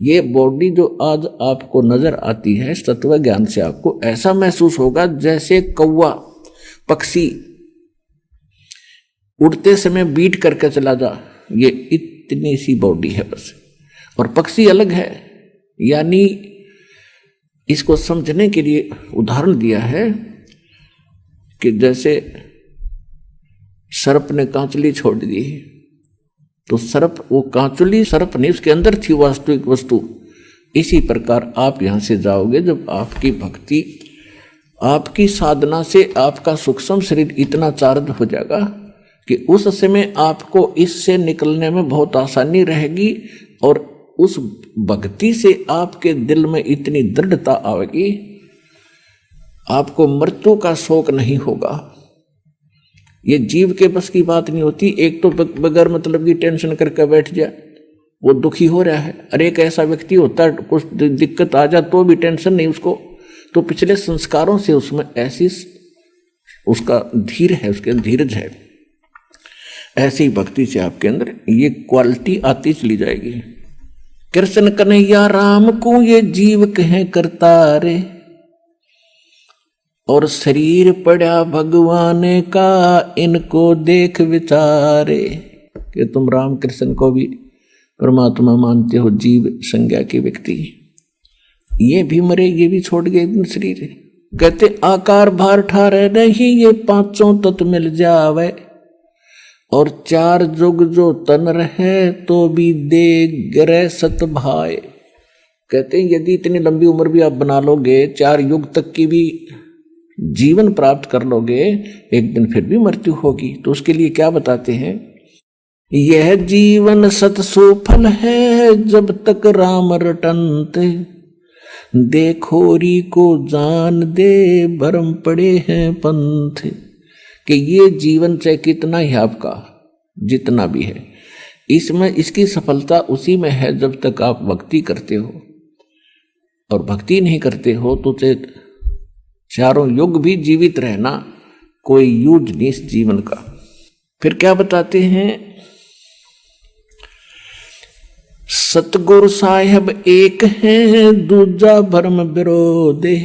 ये बॉडी जो आज आपको नजर आती है तत्व ज्ञान से आपको ऐसा महसूस होगा जैसे कौवा पक्षी उड़ते समय बीट करके चला जा, ये इतनी सी बॉडी है बस, और पक्षी अलग है। यानी इसको समझने के लिए उदाहरण दिया है कि जैसे सर्प ने कांचुली छोड़ दी, तो सर्प, वो कांचुली सर्प नहीं, उसके अंदर थी वास्तविक वस्तु। इसी प्रकार आप यहां से जाओगे जब आपकी भक्ति, आपकी साधना से आपका सूक्ष्म शरीर इतना चार्ज हो जाएगा कि उस समय आपको इससे निकलने में बहुत आसानी रहेगी, और उस भक्ति से आपके दिल में इतनी दृढ़ता आएगी, आपको मृत्यु का शोक नहीं होगा। ये जीव के बस की बात नहीं होती। एक तो बगैर मतलब की टेंशन करके बैठ जाए, वो दुखी हो रहा है। अरे एक ऐसा व्यक्ति होता है, कुछ दिक्कत आ जाए तो भी टेंशन नहीं उसको, तो पिछले संस्कारों से उसमें ऐसी उसका धीर है, उसके अंदर धीरज है। ऐसी भक्ति से आपके अंदर ये क्वालिटी आती चली जाएगी। कृष्ण कन्हैया राम को ये जीव कहें करतारे, और शरीर पड़ा भगवान का इनको देख विचारे। कि तुम राम कृष्ण को भी परमात्मा मानते हो, जीव संज्ञा के व्यक्ति, ये भी मरे, ये भी छोड़ गए शरीर। कहते आकार भार ठारे नहीं, ये पांचों तत्व मिल जावे, और चार जुग जो तन रहे तो भी दे गरे सत भाई। कहते हैं यदि इतनी लंबी उम्र भी आप बना लोगे, 4 युग तक की भी जीवन प्राप्त कर लोगे, एक दिन फिर भी मृत्यु होगी। तो उसके लिए क्या बताते हैं, यह जीवन सत सुफल है जब तक राम रटनते, देखोरी को जान दे भरम पड़े हैं पंथ। कि ये जीवन चाहे कितना ही आपका जितना भी है, इसमें इसकी सफलता उसी में है जब तक आप भक्ति करते हो, और भक्ति नहीं करते हो तो चाहे चारों युग भी जीवित रहना कोई यूज नहीं इस जीवन का। फिर क्या बताते हैं, सतगुरु साहेब एक है दूजा भरम विरोधे।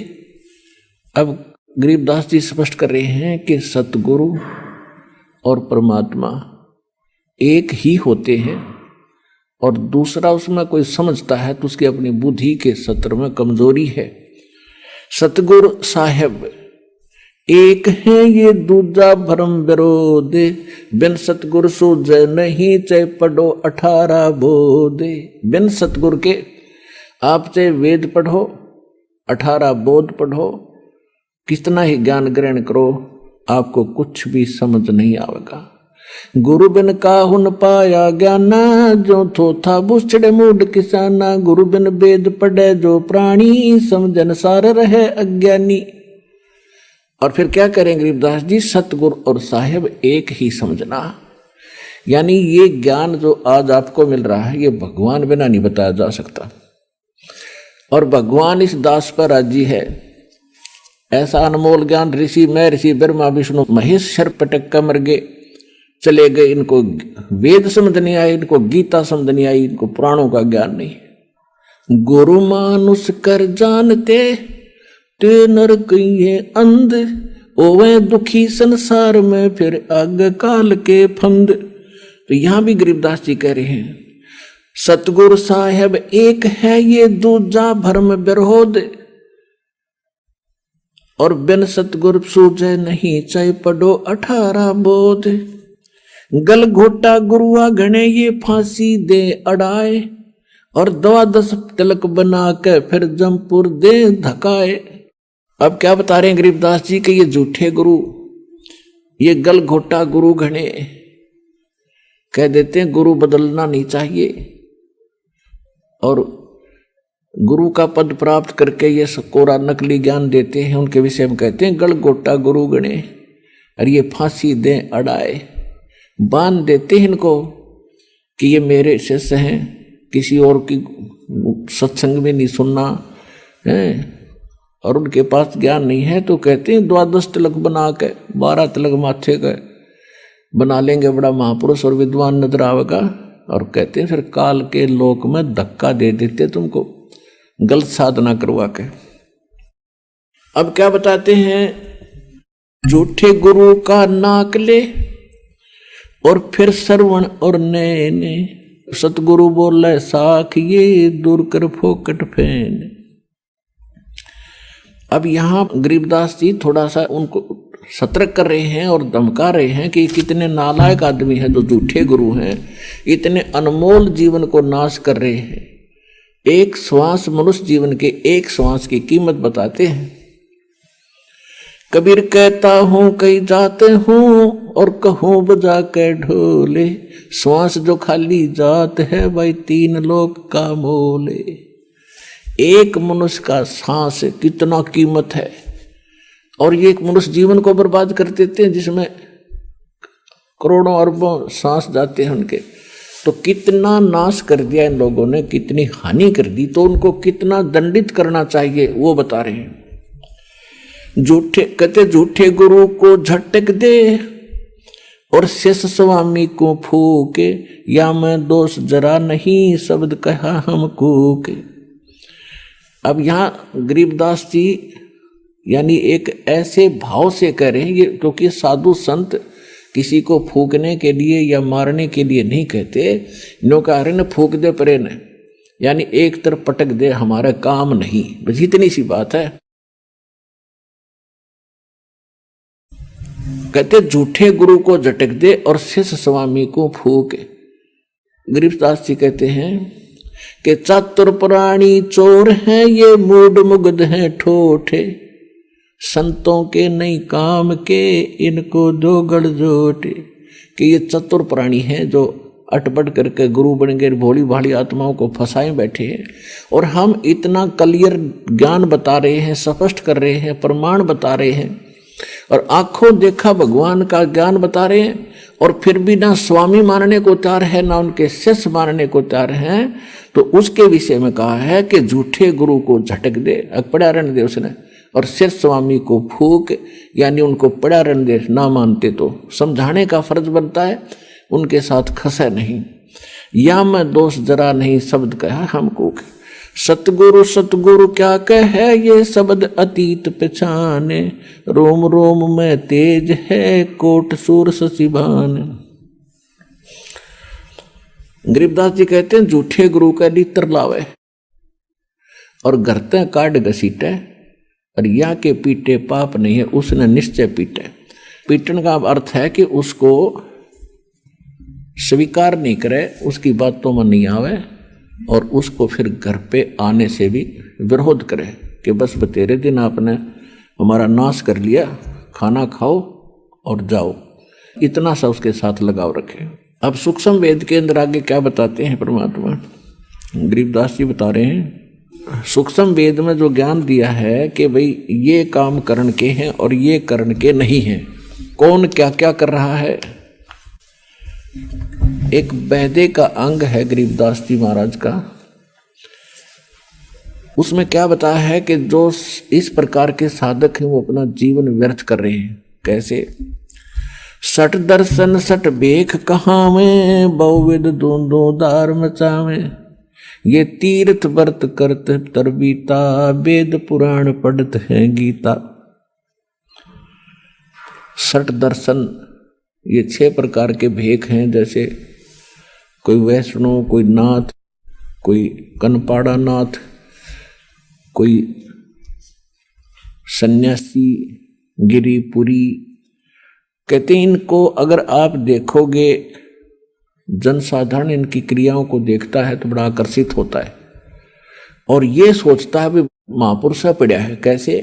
अब गरीबदास जी स्पष्ट कर रहे हैं कि सतगुरु और परमात्मा एक ही होते हैं, और दूसरा उसमें कोई समझता है तो उसकी अपनी बुद्धि के सत्र में कमजोरी है। सतगुरु साहेब एक है ये दूजा भरम विरोधे, बिन सतगुरु सूझे नहीं चाहे पढ़ो 18 बोधे। बिन सतगुरु के आप चाहे वेद पढ़ो, 18 बोध पढ़ो, कितना ही ज्ञान ग्रहण करो, आपको कुछ भी समझ नहीं आएगा। गुरु बिन काहु न पाया ज्ञाना, जो थो था बुछड़े मूड किसाना। गुरु बिन वेद पढ़े जो प्राणी, समझन सार रहे अज्ञानी। और फिर क्या करें गरीबदास जी, सतगुरु और साहेब एक ही समझना। यानी ये ज्ञान जो आज आपको मिल रहा है, ये भगवान बिना नहीं बताया जा सकता, और भगवान इस दास पर राजी है। ऐसा अनमोल ज्ञान ऋषि, मैं ऋषि ब्रह्मा विष्णु महेश शर पटक कर मर गए, चले गए। इनको वेद समझ नहीं आई, इनको गीता समझ नहीं आई, इनको पुराणों का ज्ञान नहीं। गुरु मानुष कर जानते ते नर कहिए अंध, ओवे दुखी संसार में फिर आग काल के फंद। तो यहां भी गरीबदास जी कह रहे हैं, सतगुरु साहेब एक है ये दूजा भरम विरोध, और बिन सतगुरु सूझे नहीं चाहे पढ़ो 18 बोध। गल घोटा गुरुआ घने ये फांसी दे अड़ाए, और 12 तिलक बना के फिर जमपुर दे धकाए। अब क्या बता रहे हैं गरीबदास जी कि ये झूठे गुरु, ये गल घोटा गुरु घने, कह देते हैं गुरु बदलना नहीं चाहिए, और गुरु का पद प्राप्त करके ये कोरा नकली ज्ञान देते हैं, उनके विषय में कहते हैं गल घोटा गुरु गणे, और ये फांसी दे अड़ाए, बांध देते हैं इनको कि ये मेरे शिष्य हैं, किसी और की सत्संग में नहीं सुनना है, और उनके पास ज्ञान नहीं है, तो कहते हैं 12 तिलक बना के 12 तिलक माथे का बना लेंगे, बड़ा महापुरुष और विद्वान नजर आवेगा, और कहते हैं फिर काल के लोक में धक्का दे देते तुमको, गलत साधना करवा के। अब क्या बताते हैं, झूठे गुरु का नाक ले और फिर श्रवण और नैने, सतगुरु बोले साख ये दूर कर फोकट फेन। अब यहां गरीबदास जी थोड़ा सा उनको सतर्क कर रहे हैं और धमका रहे हैं कि कितने नालायक आदमी हैं जो झूठे गुरु हैं, इतने अनमोल जीवन को नाश कर रहे हैं। एक श्वास, मनुष्य जीवन के एक श्वास की कीमत बताते हैं। कबीर कहता हूं कई जाते हूं और कहूं बजा के ढोले, श्वास जो खाली जात है भाई 3 लोक का मोले। एक मनुष्य का सांस कितना कीमत है, और ये एक मनुष्य जीवन को बर्बाद कर देते हैं जिसमें करोड़ों अरबों सांस जाते हैं उनके। तो कितना नाश कर दिया इन लोगों ने, कितनी हानि कर दी, तो उनको कितना दंडित करना चाहिए वो बता रहे हैं। झूठे कहते झूठे गुरु को झटक दे और शेष स्वामी को फूके, या मैं दोष जरा नहीं शब्द कहा हमको के। अब यहां गरीबदास जी यानी एक ऐसे भाव से कह रहे हैं ये, क्योंकि साधु संत किसी को फूकने के लिए या मारने के लिए नहीं कहते। नो कह रहे न फूक दे परे न, यानी एक तरफ पटक दे, हमारा काम नहीं, बस इतनी सी बात है। कहते झूठे गुरु को झटक दे और शेष स्वामी को फूके। गरीबदास जी कहते हैं कि चातुर प्राणी चोर हैं ये, मूड मुग्ध हैं ठोठे, संतों के नहीं काम के इनको दो गड़जोटे। कि ये चतुर प्राणी हैं जो अटपट करके गुरु बन गए, भोली भाली आत्माओं को फंसाए बैठे हैं, और हम इतना क्लियर ज्ञान बता रहे हैं, स्पष्ट कर रहे हैं, प्रमाण बता रहे हैं और आंखों देखा भगवान का ज्ञान बता रहे हैं, और फिर भी ना स्वामी मानने को तैयार है ना उनके शिष्य मानने को तैयार हैं। तो उसके विषय में कहा है कि झूठे गुरु को झटक दे, पड़ा रहने दे उसने, और शेष स्वामी को फूक, यानी उनको पड़ा रहने दे। ना मानते तो समझाने का फर्ज बनता है, उनके साथ खसे नहीं। या मैं दोष जरा नहीं शब्द कहा हमको, सतगुरु सतगुरु क्या कहे ये शब्द अतीत पहचाने, रोम रोम में तेज है कोट सूर सचिभान। गरीबदास जी कहते हैं झूठे गुरु का लीतर लावे और घरते काट घसीटे, और या के पीटे पाप नहीं है उसने निश्चय पीटे। पीटन का अर्थ है कि उसको स्वीकार नहीं करे, उसकी बातों में नहीं आवे, और उसको फिर घर पे आने से भी विरोध करे कि बस बतेरे दिन आपने हमारा नाश कर लिया, खाना खाओ और जाओ, इतना सा उसके साथ लगाव रखे। अब सूक्ष्म वेद के अंदर आगे क्या बताते हैं परमात्मा, गरीबदास जी बता रहे हैं सूक्ष्म वेद में जो ज्ञान दिया है कि भाई ये काम करण के हैं और ये करण के नहीं हैं, कौन क्या क्या कर रहा है। एक बैदे का अंग है गरीबदास जी महाराज का, उसमें क्या बताया है कि जो इस प्रकार के साधक हैं वो अपना जीवन व्यर्थ कर रहे हैं। कैसे? सट दर्शन सट बेख कहाँ में, बहुविध दोनों दार मचावे, ये तीर्थ व्रत करत तरबीता, वेद पुराण पढ़त है गीता। सट दर्शन ये 6 प्रकार के भेख हैं, जैसे कोई वैष्णव, कोई नाथ, कोई कनपाड़ा नाथ, कोई सन्यासी, गिरिपुरी। कहते हैं इनको अगर आप देखोगे, जनसाधारण इनकी क्रियाओं को देखता है तो बड़ा आकर्षित होता है और ये सोचता है भी महापुरुष पड़ा है। कैसे?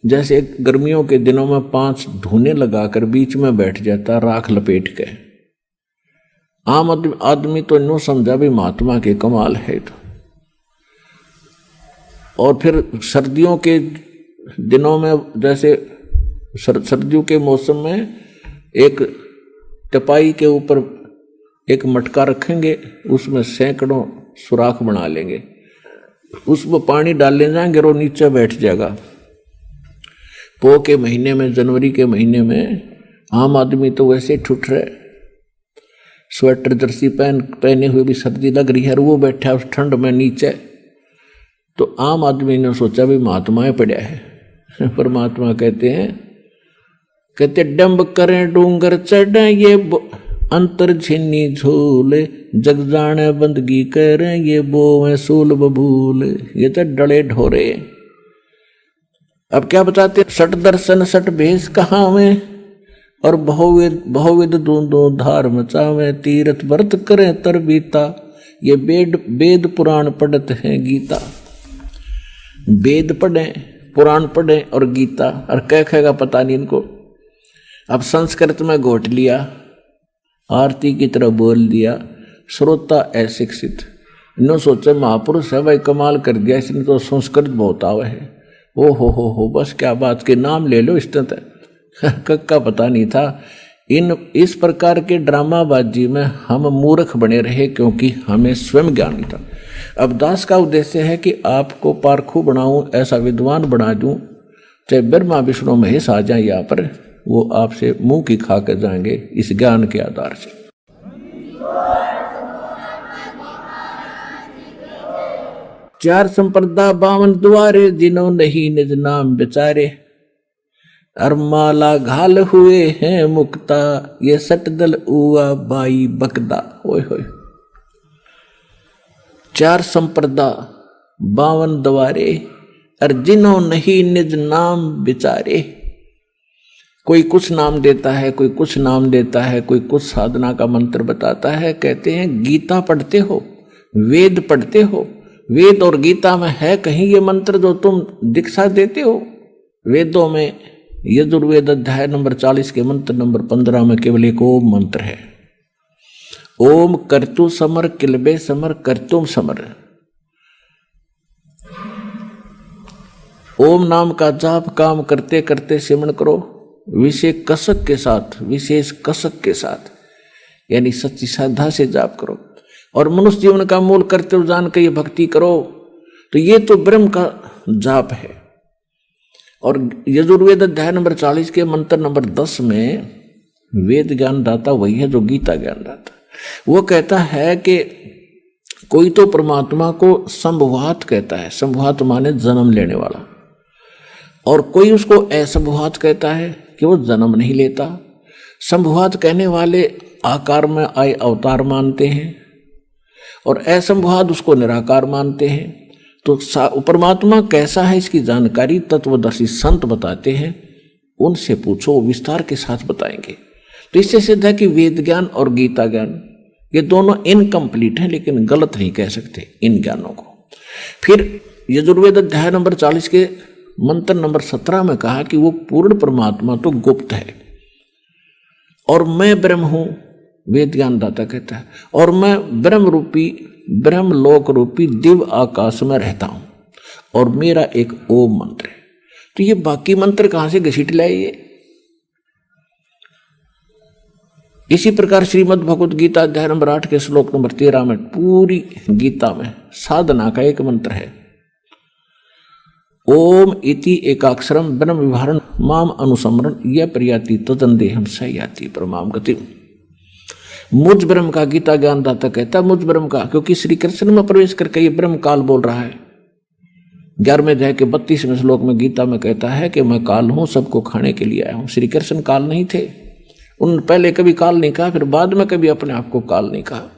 जैसे गर्मियों के दिनों में 5 धूने लगाकर बीच में बैठ जाता राख लपेट के। आम आदमी तो यूं समझा भी महात्मा के कमाल है। तो और फिर सर्दियों के दिनों में, जैसे सर्दियों के मौसम में एक टपाई के ऊपर एक मटका रखेंगे, उसमें सैकड़ों सुराख बना लेंगे, उसमें पानी डालने जाएंगे और नीचे बैठ जाएगा। पो के महीने में, जनवरी के महीने में आम आदमी तो वैसे ठुठ रहे, स्वेटर जर्सी पहने हुए भी सर्दी लग रही है और वो बैठा उस ठंड में नीचे। तो आम आदमी ने सोचा भी महात्माएं पड़ा है। परमात्मा कहते डंब करें डूंगर चढ़े ये अंतर झिन्नी झूले, जग जाने बंदगी करें ये बोवें सूल बबूल। ये तो डले ढोरे। अब क्या बताते, सट दर्शन सट भेष कहाँ में, और बहुविध दूंदो धार मचावे, तीर्थ व्रत करें तर बीता, ये वेद पुराण पढ़त हैं गीता। वेद पढ़े, पुराण पढ़े और गीता, और क्या कहेगा पता नहीं इनको। अब संस्कृत में घोट लिया, आरती की तरह बोल दिया, श्रोता अशिक्षित। इन्होंने सोचा महापुरुष है भाई, कमाल कर दिया इसने तो, संस्कृत बहुत आवे है। ओ हो बस क्या बात के नाम ले लो इस तरह। कक्का पता नहीं था। इस प्रकार के ड्रामाबाजी में हम मूर्ख बने रहे क्योंकि हमें स्वयं ज्ञान नहीं था। अब दास का उद्देश्य है कि आपको पारखू बनाऊं, ऐसा विद्वान बना दूं, चाहे ब्रह्मा विष्णु महेश आ जाए यहाँ पर, वो आपसे मुंह की खा कर जाएंगे इस ज्ञान के आधार से। चार संप्रदा 52 द्वारे, जिन्हों नहीं निज नाम बेचारे, अरमाला घाल हुए हैं मुक्ता, ये सटदल उआ बाई बकदा। ओए होए, 4 संप्रदा 52 द्वारे, और जिन्हों नहीं निज नाम बेचारे। कोई कुछ नाम देता है, कोई कुछ नाम देता है, कोई कुछ साधना का मंत्र बताता है। कहते हैं गीता पढ़ते हो, वेद पढ़ते हो, वेद और गीता में है कहीं ये मंत्र जो तुम दीक्षा देते हो? वेदों में यजुर्वेद अध्याय नंबर 40 के मंत्र नंबर 15 में केवल एक ओम मंत्र है। ओम कर्तु समर किलबे समर कर्तुम समर। ओम नाम का जाप काम करते करते सिमरण करो, विशेष कसक के साथ, यानी सच्ची श्रद्धा से जाप करो, और मनुष्य जीवन का मूल कर्तव्य जान के ये भक्ति करो। तो ये तो ब्रह्म का जाप है। और यजुर्वेद अध्याय नंबर 40 के मंत्र नंबर 10 में वेद ज्ञान दाता वही है जो गीता ज्ञान दाता। वो कहता है कि कोई तो परमात्मा को संभवात कहता है, संभवात माने जन्म लेने वाला, और कोई उसको असंभवात कहता है कि वो जन्म नहीं लेता। संभवात कहने वाले आकार में आए अवतार मानते हैं, और असंभवात उसको निराकार मानते हैं। तो परमात्मा कैसा है इसकी जानकारी तत्वदर्शी संत बताते हैं, उनसे पूछो, विस्तार के साथ बताएंगे। तो इससे सिद्ध है कि वेद ज्ञान और गीता ज्ञान ये दोनों इनकम्प्लीट हैं, लेकिन गलत नहीं कह सकते इन ज्ञानों को। फिर यजुर्वेद अध्याय नंबर 40 के मंत्र नंबर 17 में कहा कि वो पूर्ण परमात्मा तो गुप्त है, और मैं ब्रह्म हूं, वेद ज्ञान दाता कहता है, और मैं ब्रह्म लोक रूपी दिव्य आकाश में रहता हूं, और मेरा एक ओम मंत्र है। तो ये बाकी मंत्र कहां से घसीट लाए ये? इसी प्रकार श्रीमद् भगवत गीता अध्याय नंबर 8 के श्लोक नंबर 13 में, पूरी गीता में साधना का एक मंत्र है, ओम इति एकाक्षरम ब्रह्म विवरण माम अनुसमरण यह प्रयाति तदंदेहम सयाति परमाम गति। मुझ ब्रह्म का गीता ज्ञान दाता कहता है, मुझ ब्रह्म का, क्योंकि श्री कृष्ण में प्रवेश करके ये ब्रह्म काल बोल रहा है। 11वें अध्याय के 32वें श्लोक में गीता में कहता है कि मैं काल हूं, सबको खाने के लिए आया हूं। श्री कृष्ण काल नहीं थे, उन्होंने पहले कभी काल नहीं कहा, फिर बाद में कभी अपने आप को काल नहीं कहा।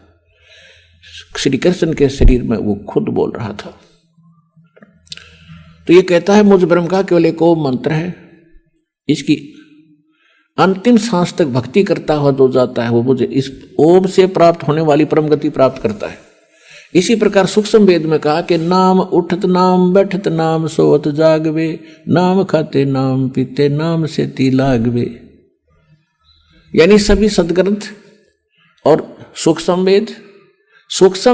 श्री कृष्ण के शरीर में वो खुद बोल रहा था। तो ये कहता है मुझ ब्रह्म का केवल एक ओम मंत्र है, इसकी अंतिम सांस तक भक्ति करता हुआ जो जाता है वो मुझे इस ओम से प्राप्त होने वाली परम गति प्राप्त करता है। इसी प्रकार सूक्ष्म वेद में कहा कि नाम उठत नाम बैठत नाम सोवत जागवे, नाम खाते नाम पीते नाम से ती लागवे। यानी सभी सदग्रंथ और सूक्ष्म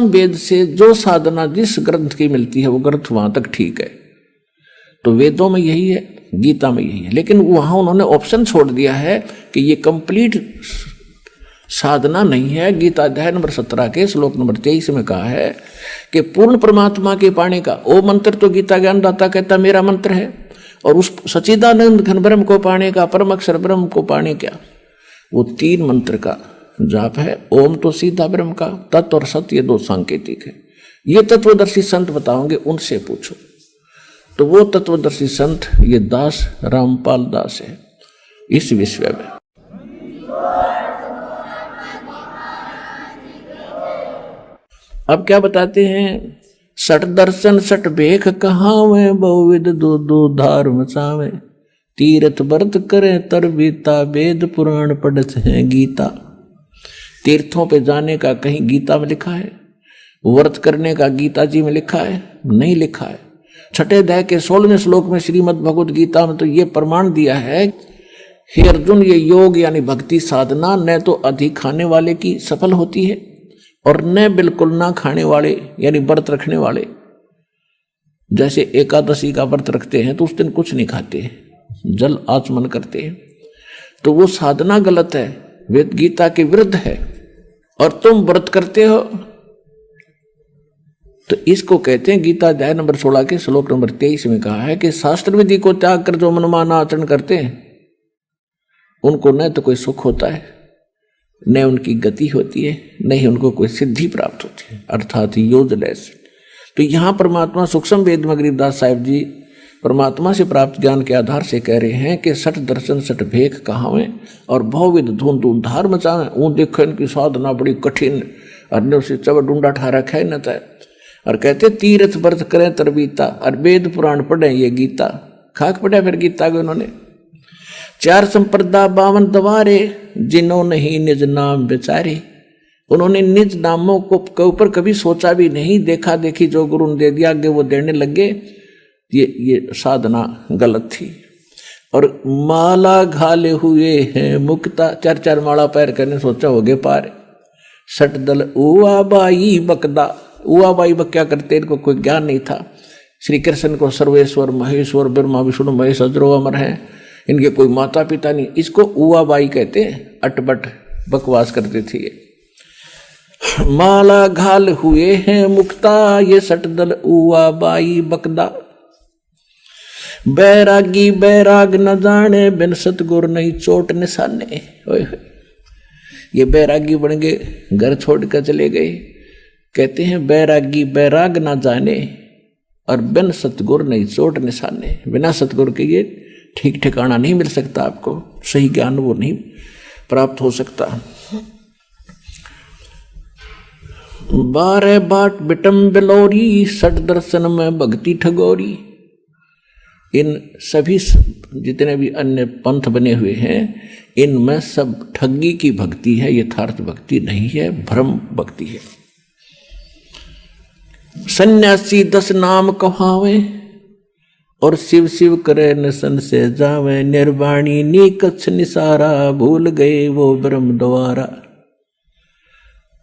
वेद से जो साधना जिस ग्रंथ की मिलती है वो ग्रंथ वहां तक ठीक है। तो वेदों में यही है, गीता में यही है, लेकिन वहां उन्होंने ऑप्शन छोड़ दिया है कि ये कंप्लीट साधना नहीं है। गीता अध्याय नंबर 17 के श्लोक नंबर 23 में कहा है कि पूर्ण परमात्मा के पाने का ओ मंत्र तो गीता ज्ञान दाता कहता मेरा मंत्र है, और उस सच्चिदानंद घन ब्रह्म को पाने का, परम अक्षर ब्रह्म को पाने का, वो 3 मंत्र का जाप है। ओम तो सीधा ब्रह्म का, तत्व और सत्य ये दो सांकेतिक है। ये तत्वदर्शी संत बताओगे, उनसे पूछो। तो वो तत्वदर्शी संत ये दास रामपाल दास है इस विषय में। अब क्या बताते हैं, सठ दर्शन सठ भेख कहावे, बहुविध दो दो धार मचावे, तीर्थ व्रत करे तर बीता, वेद पुराण पढ़त है गीता। तीर्थों पे जाने का कहीं गीता में लिखा है? व्रत करने का गीता जी में लिखा है? नहीं लिखा है। छठे अध्याय के 16वें श्लोक में श्रीमद् भगवद गीता में तो ये प्रमाण दिया है, हे अर्जुन, ये योग यानी भक्ति साधना न तो अधिक खाने वाले की सफल होती है और न बिल्कुल ना खाने वाले यानी व्रत रखने वाले। जैसे एकादशी का व्रत रखते हैं तो उस दिन कुछ नहीं खाते, जल आचमन करते हैं, तो वो साधना गलत है, वेद गीता के विरुद्ध है। और तुम व्रत करते हो तो इसको कहते हैं, गीता अध्याय नंबर 16 के श्लोक नंबर 23 में कहा है कि शास्त्र विधि को त्याग कर जो मनमाना आचरण करते हैं उनको न तो कोई सुख होता है, न उनकी गति होती है, न ही उनको कोई सिद्धि प्राप्त होती है, अर्थात यूजलेस। तो यहाँ परमात्मा सूक्ष्म वेद में गरीबदास साहिब जी परमात्मा से प्राप्त ज्ञान के आधार से कह रहे हैं कि सठ दर्शन सठ भेख कहावें और बहुविध धुन धुन धार मचावें। वो देखो इनकी साधना बड़ी कठिन, अन्यों से चब डूंडा ठा रखा है न तय। और कहते तीर्थ व्रत करें तरबीता, और वेद पुराण पढ़े ये गीता। खाक पढ़ा फिर गीता को उन्होंने। 4 संप्रदा 52 दवारे, जिन्होंने ही निज नाम बेचारे। उन्होंने निज नामों को ऊपर कभी सोचा भी नहीं, देखा देखी जो गुरु ने दे दिया आगे वो देने लगे। ये साधना गलत थी। और माला घाले हुए हैं मुक्ता, 4 माला पैर करने सोचा हो गए पार। सट दल उआ बाई बकदा, उआ बाई बक क्या करते, इनको कोई ज्ञान नहीं था। श्री कृष्ण को सर्वेश्वर महेश्वर ब्रह्मा विष्णु महेश अजरो अमर हैं, इनके कोई माता पिता नहीं, इसको उआ बाई कहते हैं। अटबट बकवास करते थे ये। माला घाल हुए हैं मुक्ता, ये सट दल उआ बाई बकदा। बैरागी बैराग न जाने, बिन सतगुर नहीं चोट निशाने। ये बैरागी बन गए, घर छोड़ कर चले गए। कहते हैं बैरागी बैराग ना जाने और बिन सतगुर नहीं चोट निशाने। बिना सतगुर के ये ठीक ठिकाना नहीं मिल सकता, आपको सही ज्ञान वो नहीं प्राप्त हो सकता। 12 बाट बिटम बिलोरी, सठ दर्शन में भक्ति ठगोरी। इन सभी जितने भी अन्य पंथ बने हुए हैं इनमें सब ठगी की भक्ति है, यथार्थ भक्ति नहीं है, भ्रम भक्ति है। सन्यासी 10 नाम कहावे और शिव शिव करे नसन से जावे। निर्वाणी नीकच्छ निसारा, भूल गए वो ब्रह्म द्वारा।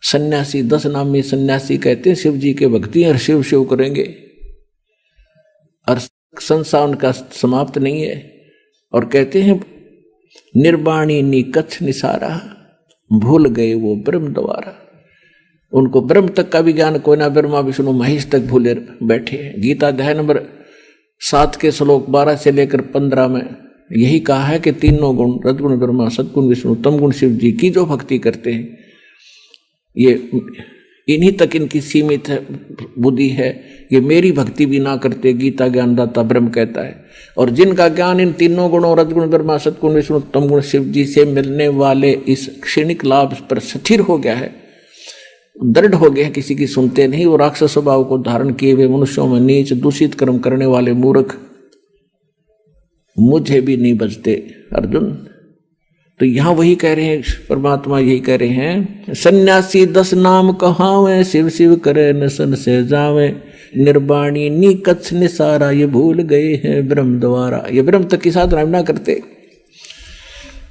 सन्यासी 10 नाम में सन्यासी कहते हैं शिव जी के भक्ति और शिव शिव करेंगे और संसार उनका समाप्त नहीं है। और कहते हैं निर्वाणी नीकच्छ निसारा, भूल गए वो ब्रह्म द्वारा। उनको ब्रह्म तक का भी ज्ञान कोई ना, ब्रह्मा विष्णु महेश तक भूले बैठे हैं। गीता अध्याय नंबर 7 के श्लोक 12 से लेकर 15 में यही कहा है कि तीनों गुण रजगुण ब्रह्मा सदगुण विष्णु तमगुण शिव जी की जो भक्ति करते हैं ये इन्हीं तक इनकी सीमित है बुद्धि है। ये मेरी भक्ति भी ना करते, गीता ज्ञानदाता ब्रह्म कहता है। और जिनका ज्ञान इन तीनों गुणों रजगुण ब्रह्मा सदगुण विष्णु तमगुण शिव जी से मिलने वाले इस क्षणिक लाभ पर स्थिर हो गया है, दृढ़ हो गया है, किसी की सुनते नहीं। वो राक्षस स्वभाव को धारण किए हुए मनुष्यों में नीच दूषित कर्म करने वाले मूर्ख मुझे भी नहीं बचते अर्जुन। तो यहां वही कह रहे हैं, परमात्मा यही कह रहे हैं, सन्यासी 10 नाम कहावे, शिव शिव करे नसन से जावे। निर्वाणी नीकच्छ निसारा, ये भूल गए हैं ब्रह्म द्वारा। ये ब्रह्म तक की साधना ना करते।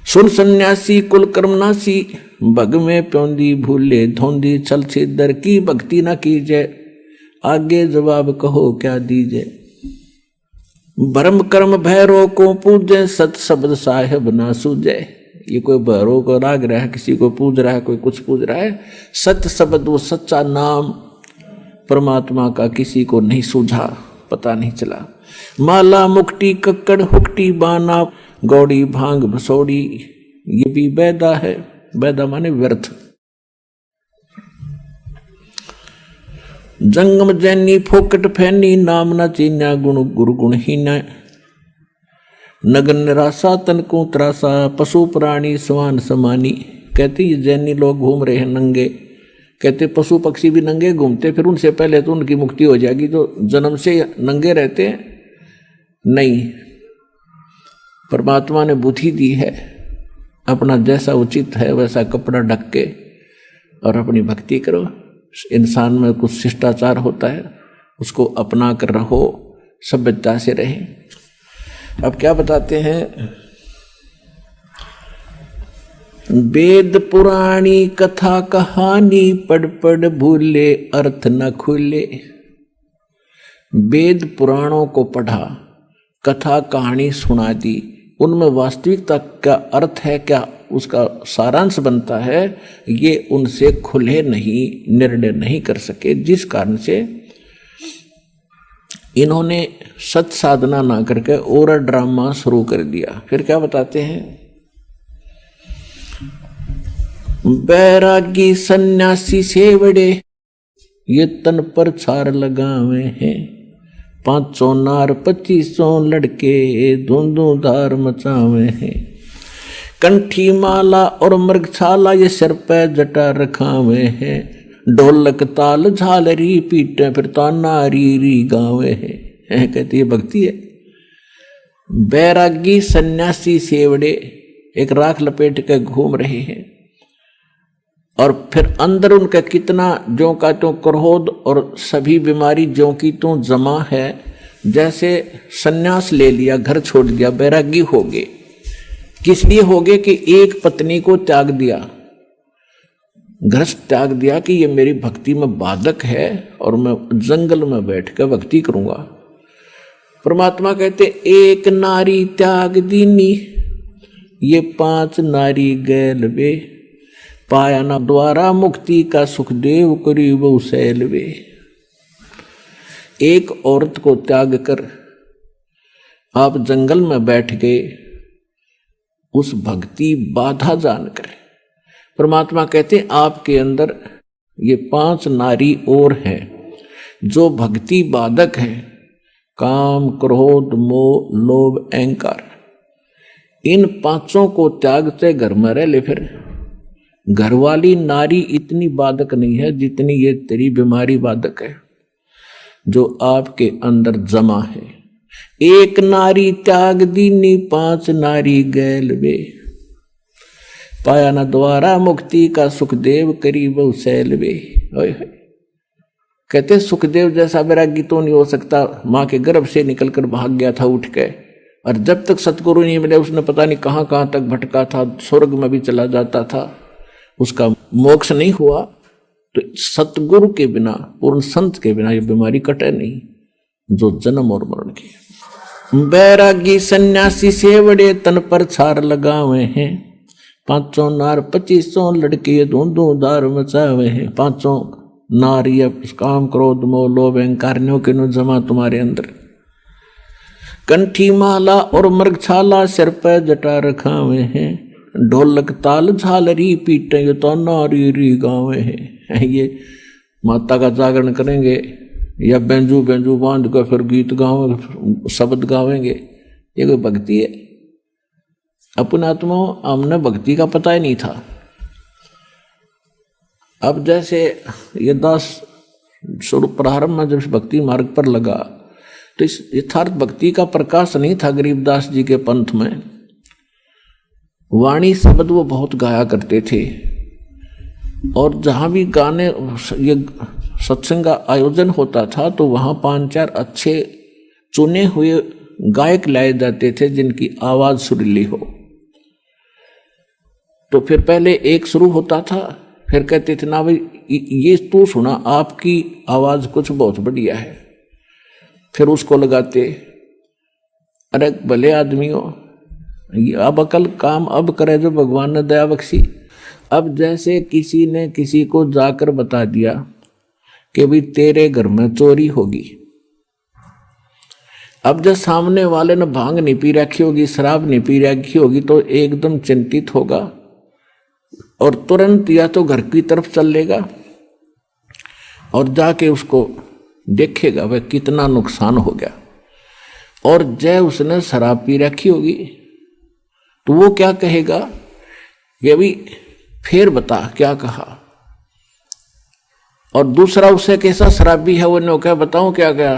सुन सन्यासी कुल कर्मनासी, भग में प्योंदी भूले धोंदी। छल छिद्र की भक्ति न कीजे, आगे जवाब कहो क्या दीजे। भरम कर्म भैरो को पूजे, सत शब्द साहेब ना सूझे। ये कोई भैरो को राग रहा है, किसी को पूज रहा है, कोई कुछ पूज रहा है। सत्य शब्द वो सच्चा नाम परमात्मा का किसी को नहीं सूझा, पता नहीं चला। माला मुक्ति कक्कड़ हुक्टी बाना, गौड़ी भांग भसोड़ी, ये भी बैदा है। बैदा माने व्यर्थ। जंगम जैनी फोकट फैनी नाम न चीन्या गुण गुरु गुणहीना नगन निराशा तनकू त्रासा पशु प्राणी समान समानी। कहते ये जैनी लोग घूम रहे हैं नंगे, कहते पशु पक्षी भी नंगे घूमते, फिर उनसे पहले तो उनकी मुक्ति हो जाएगी, जो जन्म से नंगे रहते हैं। नहीं, परमात्मा ने बुद्धि दी है, अपना जैसा उचित है वैसा कपड़ा ढक के और अपनी भक्ति करो। इंसान में कुछ शिष्टाचार होता है, उसको अपना कर रहो, सभ्यता से रहे। अब क्या बताते हैं, वेद पुराणी कथा कहानी पढ़ पढ़ भूले अर्थ न खुले। वेद पुराणों को पढ़ा, कथा कहानी सुना दी, उनमें वास्तविकता क्या अर्थ है, क्या उसका सारांश बनता है, ये उनसे खुले नहीं, निर्णय नहीं कर सके, जिस कारण से इन्होंने सत साधना ना करके और ड्रामा शुरू कर दिया। फिर क्या बताते हैं, बैरागी सन्यासी सेवड़े ये तन पर छार लगावे हैं, 500 नार 2500 लड़के धुंधु धार मचावे हैं। कंठी माला और मृगछाला ये सिर पे जटा रखावे हैं, ढोलक ताल झालरी पीटे फिर ताना री री गावे हैं। कहती है भक्ति है। बैरागी सन्यासी सेवड़े एक राख लपेट के घूम रहे हैं और फिर अंदर उनका कितना ज्यों का त्यों क्रोध और सभी बीमारी ज्यों की त्यों जमा है। जैसे सन्यास ले लिया, घर छोड़ दिया, बैरागी हो गए। किस लिए हो गए कि एक पत्नी को त्याग दिया, घर त्याग दिया कि ये मेरी भक्ति में बाधक है और मैं जंगल में बैठ कर भक्ति करूंगा। परमात्मा कहते एक नारी त्याग दीनी, ये 5 नारी गैल वे, पाया ना द्वारा मुक्ति का सुखदेव करीब उसेल वे। एक औरत को त्याग कर आप जंगल में बैठ गए, उस भक्ति बाधा जानकर। परमात्मा कहते आपके अंदर ये 5 नारी और हैं जो भक्ति बाधक हैं, काम क्रोध मोह लोभ अहंकार। इन 5 को त्यागते घर में रह ले। फिर घरवाली नारी इतनी बाधक नहीं है जितनी ये तेरी बीमारी बाधक है जो आपके अंदर जमा है। एक नारी त्याग दीनी 5 नारी गैल वे, पाया न द्वारा मुक्ति का सुखदेव करीब उसेल वे। कहते सुखदेव जैसा वैरागी तो नहीं हो सकता, माँ के गर्भ से निकलकर भाग गया था उठ के, और जब तक सतगुरु नहीं मिले उसने पता नहीं कहाँ कहाँ तक भटका था, स्वर्ग में भी चला जाता था, उसका मोक्ष नहीं हुआ। तो सतगुरु के बिना, पूर्ण संत के बिना ये बीमारी कटे नहीं जो जन्म और मरण की। बैरागी सन्यासी सेवड़े तन पर छार लगावे हैं, 500 नार 2500 लड़के धूंधू धार मचावे हैं। 500 नार ये काम क्रोध मोह लोभ अहंकारियों के नो जमा तुम्हारे अंदर। कंठी माला और मृगछाला सिर पे जटा रखावे हैं, ढोलक ताल झालरी पीटे ये तो नारी री गावे हैं। ये माता का जागरण करेंगे या बेंजू बेंजू बांध कर फिर गीत गावेंगे, शब्द गावेंगे, ये कोई भक्ति है? अपने आत्मा हमने भक्ति का पता ही नहीं था। अब जैसे ये दास शुरू प्रारंभ में जब भक्ति मार्ग पर लगा तो इस यथार्थ भक्ति का प्रकाश नहीं था गरीबदास जी के पंथ में। वाणी शब्द वो बहुत गाया करते थे और जहाँ भी गाने ये सत्संग का आयोजन होता था तो वहाँ 5-4 अच्छे चुने हुए गायक लाए जाते थे जिनकी आवाज सुरीली हो। तो फिर पहले एक शुरू होता था, फिर कहते थे ना भाई ये तू सुना, आपकी आवाज कुछ बहुत बढ़िया है। फिर उसको लगाते, अरे भले आदमियों अब अकल काम अब करे जो भगवान ने दया बख्शी। अब जैसे किसी ने किसी को जाकर बता दिया कि भाई तेरे घर में चोरी होगी, अब जब सामने वाले ने भांग नहीं पी रखी होगी, शराब नहीं पी रखी होगी, तो एकदम चिंतित होगा और तुरंत या तो घर की तरफ चल लेगा और जाके उसको देखेगा वह कितना नुकसान हो गया। और जय उसने शराब पी रखी होगी तो वो क्या कहेगा कि अभी फिर बता क्या कहा। और दूसरा उससे कैसा शराबी है वो ने क्या बताऊं क्या क्या,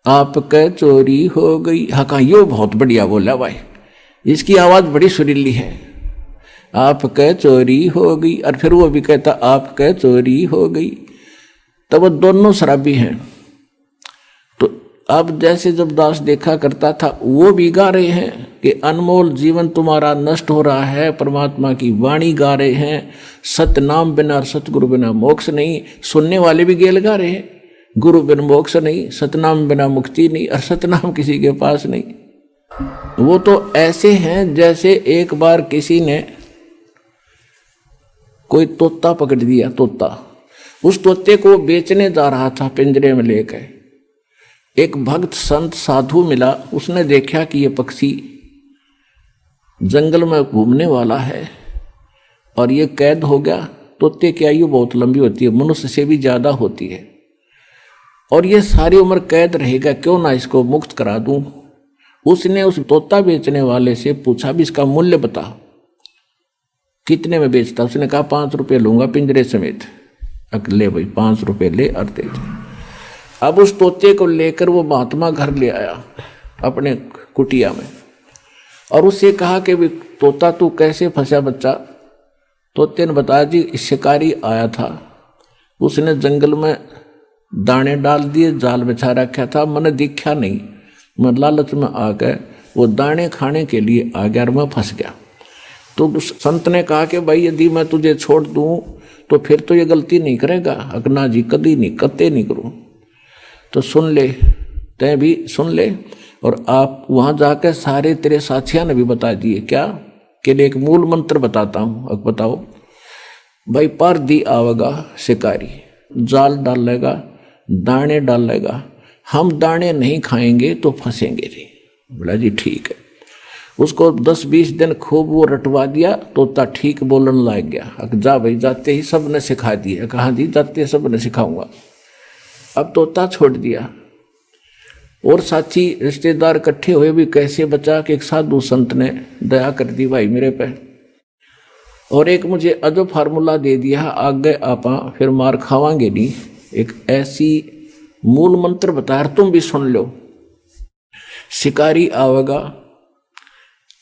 आपके चोरी हो गई। हाँ कहा यो बहुत बढ़िया बोला भाई, इसकी आवाज बड़ी सुरीली है। आपके चोरी हो गई, और फिर वो भी कहता आपके चोरी हो गई। तब वो दोनों शराबी हैं। तो अब जैसे जब दास देखा करता था वो भी गा रहे हैं कि अनमोल जीवन तुम्हारा नष्ट हो रहा है, परमात्मा की वाणी गा रहे हैं, सतनाम बिना और सतगुरु बिना मोक्ष नहीं। सुनने वाले भी गेल गा रहे हैं, गुरु बिन मोक्ष नहीं, सतनाम बिना मुक्ति नहीं, और सतनाम किसी के पास नहीं। वो तो ऐसे हैं जैसे एक बार किसी ने कोई तोता पकड़ दिया, तोता, उस तोते को बेचने जा रहा था पिंजरे में लेकर। एक भक्त संत साधु मिला, उसने देखा कि ये पक्षी जंगल में घूमने वाला है और ये कैद हो गया। तोते की आयु बहुत लंबी होती है, मनुष्य से भी ज्यादा होती है, और ये सारी उम्र कैद रहेगा, क्यों ना इसको मुक्त करा दूं। उसने उस तोता बेचने वाले से पूछा भी इसका मूल्य बता, कितने में बेचता। उसने कहा 5 रुपये लूंगा पिंजरे समेत। ले भाई 5 रुपये ले और दे दे। अब उस तोते को लेकर वो महात्मा घर ले आया अपने कुटिया में, और उससे कहा कि भी तोता तू कैसे फंसा बच्चा। तोते ने बताया जी शिकारी आया था, उसने जंगल में दाने डाल दिए, जाल बिछा रखा था, मैंने दिखा नहीं, मैं लालच में आ गए, वो दाने खाने के लिए आ गया और मैं फंस गया। तो उस संत ने कहा कि भाई यदि मैं तुझे छोड़ दूं तो फिर तो ये गलती नहीं करेगा। अगना जी कदी नहीं, कत्ते नहीं करूं। तो सुन ले, तय भी सुन ले, और आप वहां जाकर सारे तेरे साथियों ने भी बता दिए क्या कि एक मूल मंत्र बताता हूं। अब बताओ भाई, पर दी आवेगा शिकारी, जाल डालेगा, दाने डालेगा, हम दाने नहीं खाएंगे तो फंसेंगे नहीं। बोला जी ठीक है। उसको 10-20 दिन खूब वो रटवा दिया, तोता ठीक बोलने लग गया। जा भाई, जाते ही सब ने सिखा दिया। कहा जी जाते सब ने सिखाऊंगा। अब तोता छोड़ दिया, और साथी रिश्तेदार इकट्ठे हुए भी कैसे बचा कि एक साधु संत ने दया कर दी भाई मेरे पे, और एक मुझे अजब फार्मूला दे दिया, आगे आपा फिर मार खावांगे नहीं। एक ऐसी मूल मंत्र बताया, तुम भी सुन लो। शिकारी आवेगा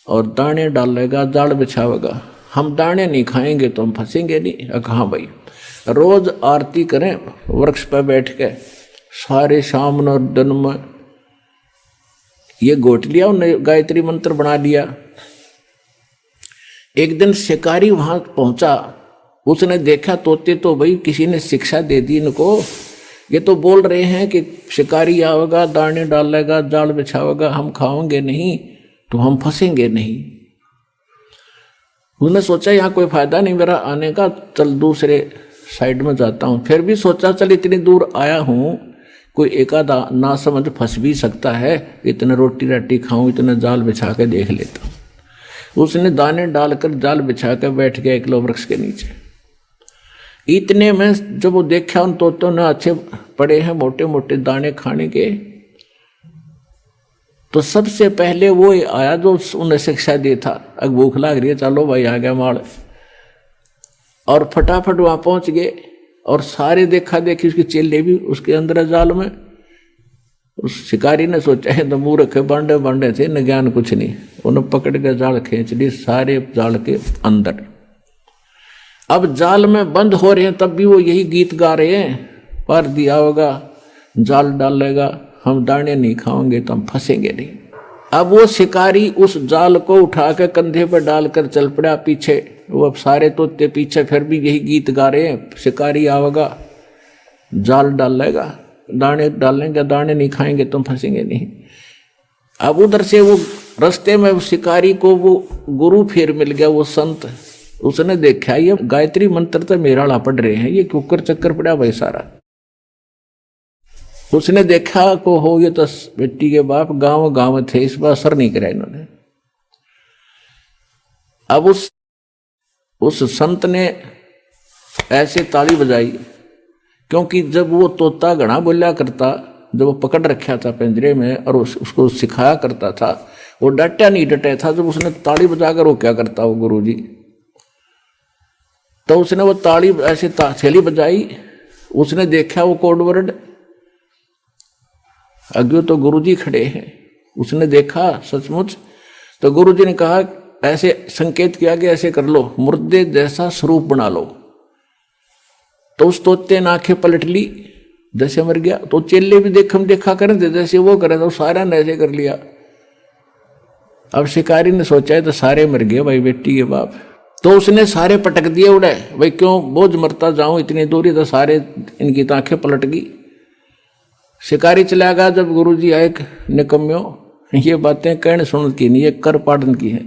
और दाने डालेगा, जाल बिछावेगा, हम दाने नहीं खाएंगे तो हम फंसेंगे नहीं। कहाँ भाई, रोज आरती करें वृक्ष पर बैठ के, सारे शाम और दिन में ये गोट लिया, उन्हें गायत्री मंत्र बना लिया। एक दिन शिकारी वहां पहुंचा, उसने देखा तोते तो भाई किसी ने शिक्षा दे दी इनको, ये तो बोल रहे हैं कि शिकारी आवेगा, दाने डालेगा, जाल बिछावेगा, हम खाओगे नहीं तो हम फंसेंगे नहीं। उसने सोचा यहाँ कोई फायदा नहीं मेरा आने का, चल दूसरे साइड में जाता हूँ। फिर भी सोचा चल इतनी दूर आया हूँ, कोई एकादा ना समझ फंस भी सकता है, इतने रोटी राटी खाऊं, इतने जाल बिछा के देख लेता हूँ। उसने दाने डालकर जाल बिछा कर बैठ गया एक वृक्ष के नीचे। इतने में जब वो देखा उन तोतों ने अच्छे पड़े हैं मोटे मोटे दाने खाने के, तो सबसे पहले वो आया जो उन्हें शिक्षा दे था। अब भूख लग रही है, चलो भाई आ गया माड़, और फटाफट वहां पहुंच गए। और सारे देखा देखी उसके चेले भी उसके अंदर जाल में। उस शिकारी ने सोचा है तो मुंह रखे बांडे बांडे थे, न ज्ञान कुछ नहीं, उन्हें पकड़ के जाल खींच ली सारे जाल के अंदर। अब जाल में बंद हो रहे हैं तब भी वो यही गीत गा रहे हैं, पर दिया होगा, जाल डालेगा, हम दाने नहीं खाओगे तो हम फंसेंगे नहीं। अब वो शिकारी उस जाल को उठा के कंधे पर डालकर चल पड़ा पीछे। वो अब सारे तोते पीछे फिर भी यही गीत गा रहे हैं, शिकारी आवेगा, जाल डालेगा, दाने डालेंगे, दाने नहीं खाएंगे तो फंसेंगे नहीं। अब उधर से वो रास्ते में शिकारी को वो गुरु फिर मिल गया, वो संत। उसने देखा ये गायत्री मंत्र तो मेरा पढ़ रहे हैं, ये कुकर चक्कर पड़ा भाई सारा। उसने देखा को हो ये तो बेटी के बाप गांव गांव थे, इस बार असर नहीं करा इन्होंने। अब उस संत ने ऐसे ताली बजाई क्योंकि जब वो तोता घना बोला करता, जब वो पकड़ रखा था पिंजरे में और उसको सिखाया करता था, वो डटा नहीं डटे था। जब उसने ताली बजाकर वो क्या करता वो गुरुजी, तो उसने वो ताली ऐसे थैली बजाई, उसने देखा वो कोड वर्ड, अज्ञो तो गुरुजी खड़े हैं, उसने देखा सचमुच, तो गुरुजी ने कहा ऐसे संकेत किया कि ऐसे कर लो, मुर्दे जैसा स्वरूप बना लो। तो उस तोते ने आंखें पलट ली जैसे मर गया। तो चेले भी देखा करें थे जैसे वो करे, तो सारा ने ऐसे कर लिया। अब शिकारी ने सोचा है तो सारे मर गए भाई बेटी के बाप, तो उसने सारे पटक दिए उड़े, भाई क्यों बोझ मरता जाऊं इतनी दूरी, तो सारे इनकी आंखें पलट गई। शिकारी चला गया। जब गुरुजी आए, निकम्यो ये बातें कहने सुन की नहीं, ये कर पाड़न की है।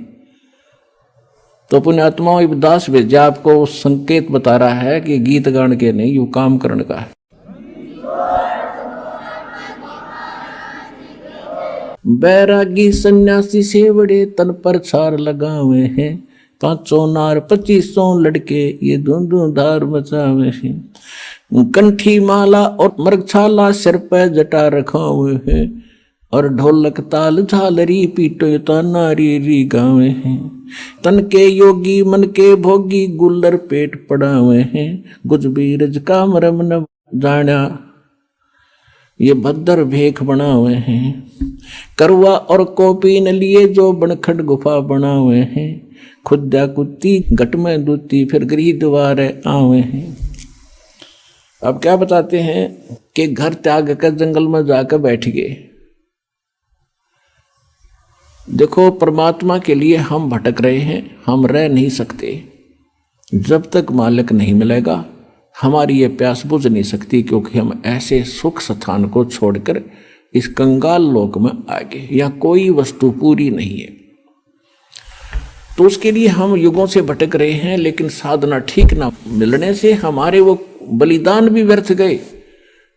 तो पुण्यात्माओं इब्दास भेजा आपको संकेत बता रहा है कि गीत गान के नहीं, यू काम करने का है। बैरागी सन्यासी से बड़े तन पर छार लगावे हैं, 500 नार 2500 लड़के ये धूम धार मचावे हैं। कंठी माला और मृगछाला सिर पर जटा रखा हुए हैं, और ढोलक ताल झालरी पीटो तो नारी री गावे हैं। तन के योगी मन के भोगी गुल्लर पेट पड़ा हुए हैं, गुजबीरज का मरम न जाना ये भद्र भेख बना हुए हैं। करवा और कॉपी न लिए जो बनखट गुफा बना हुए हैं, खुद्या कुत्ती घट में दूती फिर गृह द्वार आवे हैं। अब क्या बताते हैं कि घर त्याग कर जंगल में जाकर बैठ गए। देखो परमात्मा के लिए हम भटक रहे हैं, हम रह नहीं सकते। जब तक मालिक नहीं मिलेगा हमारी ये प्यास बुझ नहीं सकती, क्योंकि हम ऐसे सुख स्थान को छोड़कर इस कंगाल लोक में आ गए, या कोई वस्तु पूरी नहीं है। तो उसके लिए हम युगों से भटक रहे हैं, लेकिन साधना ठीक ना मिलने से हमारे वो बलिदान भी व्यर्थ गए।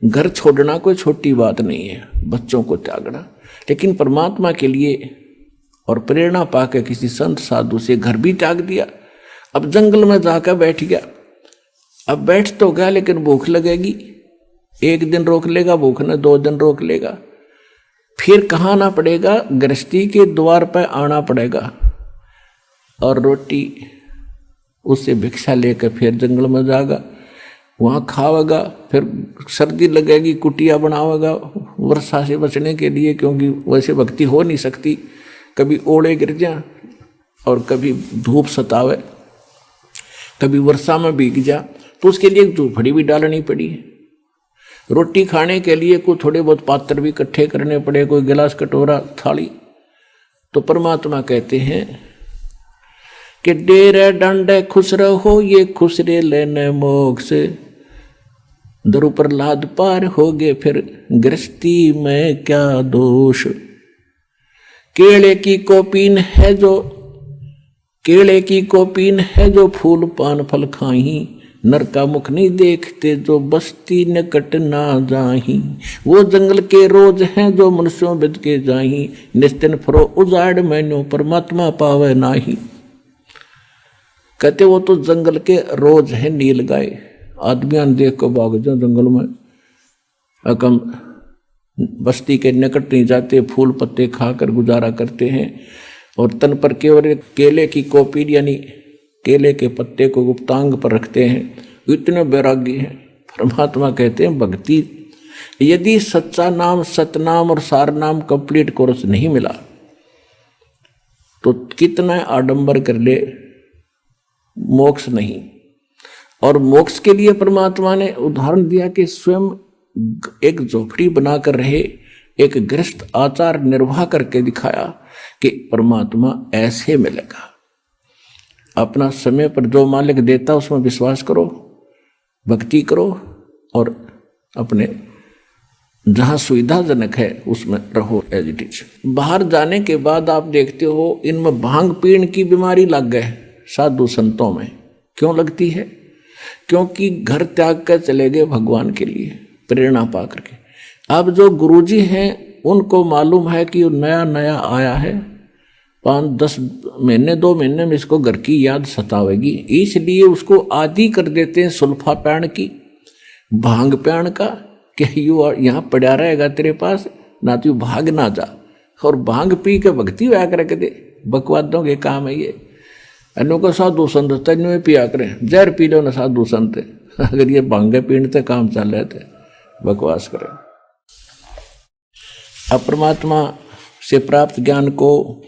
घर छोड़ना कोई छोटी बात नहीं है, बच्चों को त्यागना, लेकिन परमात्मा के लिए और प्रेरणा पाकर किसी संत साधु से घर भी त्याग दिया। अब जंगल में जाकर बैठ गया। अब बैठ तो गया, लेकिन भूख लगेगी, 1 दिन रोक लेगा भूख ने, 2 दिन रोक लेगा, फिर कहाँ आना पड़ेगा, गृहस्थी के द्वार पर आना पड़ेगा, और रोटी उससे भिक्षा लेकर फिर जंगल में जाएगा, वहाँ खावेगा, फिर सर्दी लगेगी कुटिया बनावेगा वर्षा से बचने के लिए, क्योंकि वैसे भक्ति हो नहीं सकती, कभी ओले गिर जा और कभी धूप सतावे, कभी वर्षा में भीग जा, तो उसके लिए झोपड़ी भी डालनी पड़ी। रोटी खाने के लिए कोई थोड़े बहुत पात्र भी इकट्ठे करने पड़े, कोई गिलास कटोरा थाली। तो परमात्मा कहते हैं कि डेरे डंडे खुश रहो ये खुसरे लेने मोक्ष, दरु प्रहलाद पार हो गए फिर गृहस्थी में क्या दोष। केले की कोपीन है जो केले की कोपीन है जो फूल पान फल खाही, नर का मुख नहीं देखते जो बस्ती निकट ना जाही। वो जंगल के रोज हैं जो मनुष्यों बिद के जाही, निस्तिन फरो उजाड़ मैनो परमात्मा पावे नाही। कहते वो तो जंगल के रोज हैं नील गाय, आदमियां देख को भाग जाओ जंगल में, अकम बस्ती के निकट नहीं जाते, फूल पत्ते खाकर गुजारा करते हैं, और तन पर केवल केले की कोपी यानी केले के पत्ते को गुप्तांग पर रखते हैं, इतने बैरागी हैं। परमात्मा कहते हैं भक्ति यदि सच्चा नाम सतनाम और सार नाम कंप्लीट कोर्स नहीं मिला तो कितना आडंबर कर ले, मोक्ष नहीं। और मोक्ष के लिए परमात्मा ने उदाहरण दिया कि स्वयं एक झोपड़ी बनाकर रहे, एक गृहस्थ आचार निर्वाह करके दिखाया कि परमात्मा ऐसे मिलेगा। अपना समय पर जो मालिक देता उसमें विश्वास करो, भक्ति करो, और अपने जहाँ सुविधाजनक है उसमें रहो एज इट इज। बाहर जाने के बाद आप देखते हो इनमें भांग पीण की बीमारी लग गए साधु संतों में। क्यों लगती है? क्योंकि घर त्याग कर चले गए भगवान के लिए प्रेरणा पा करके। अब जो गुरुजी हैं उनको मालूम है कि नया नया आया है, 5-10 महीने 2 महीने में इसको घर की याद सतावेगी, इसलिए उसको आदि कर देते हैं सुल्फा पैण की। भांग प्याण का कि यू यहाँ पड़ा रहेगा तेरे पास, ना तू भाग ना जा। और भांग पी के भक्ति हुआ कर दे, बकवादों के काम है ये। अन्यों को साधु संत तेन पिया करें, जहर पी लो ना साधु संत, अगर ये भांगे पीने से काम चल रहे थे बकवास करें। अब परमात्मा से प्राप्त ज्ञान को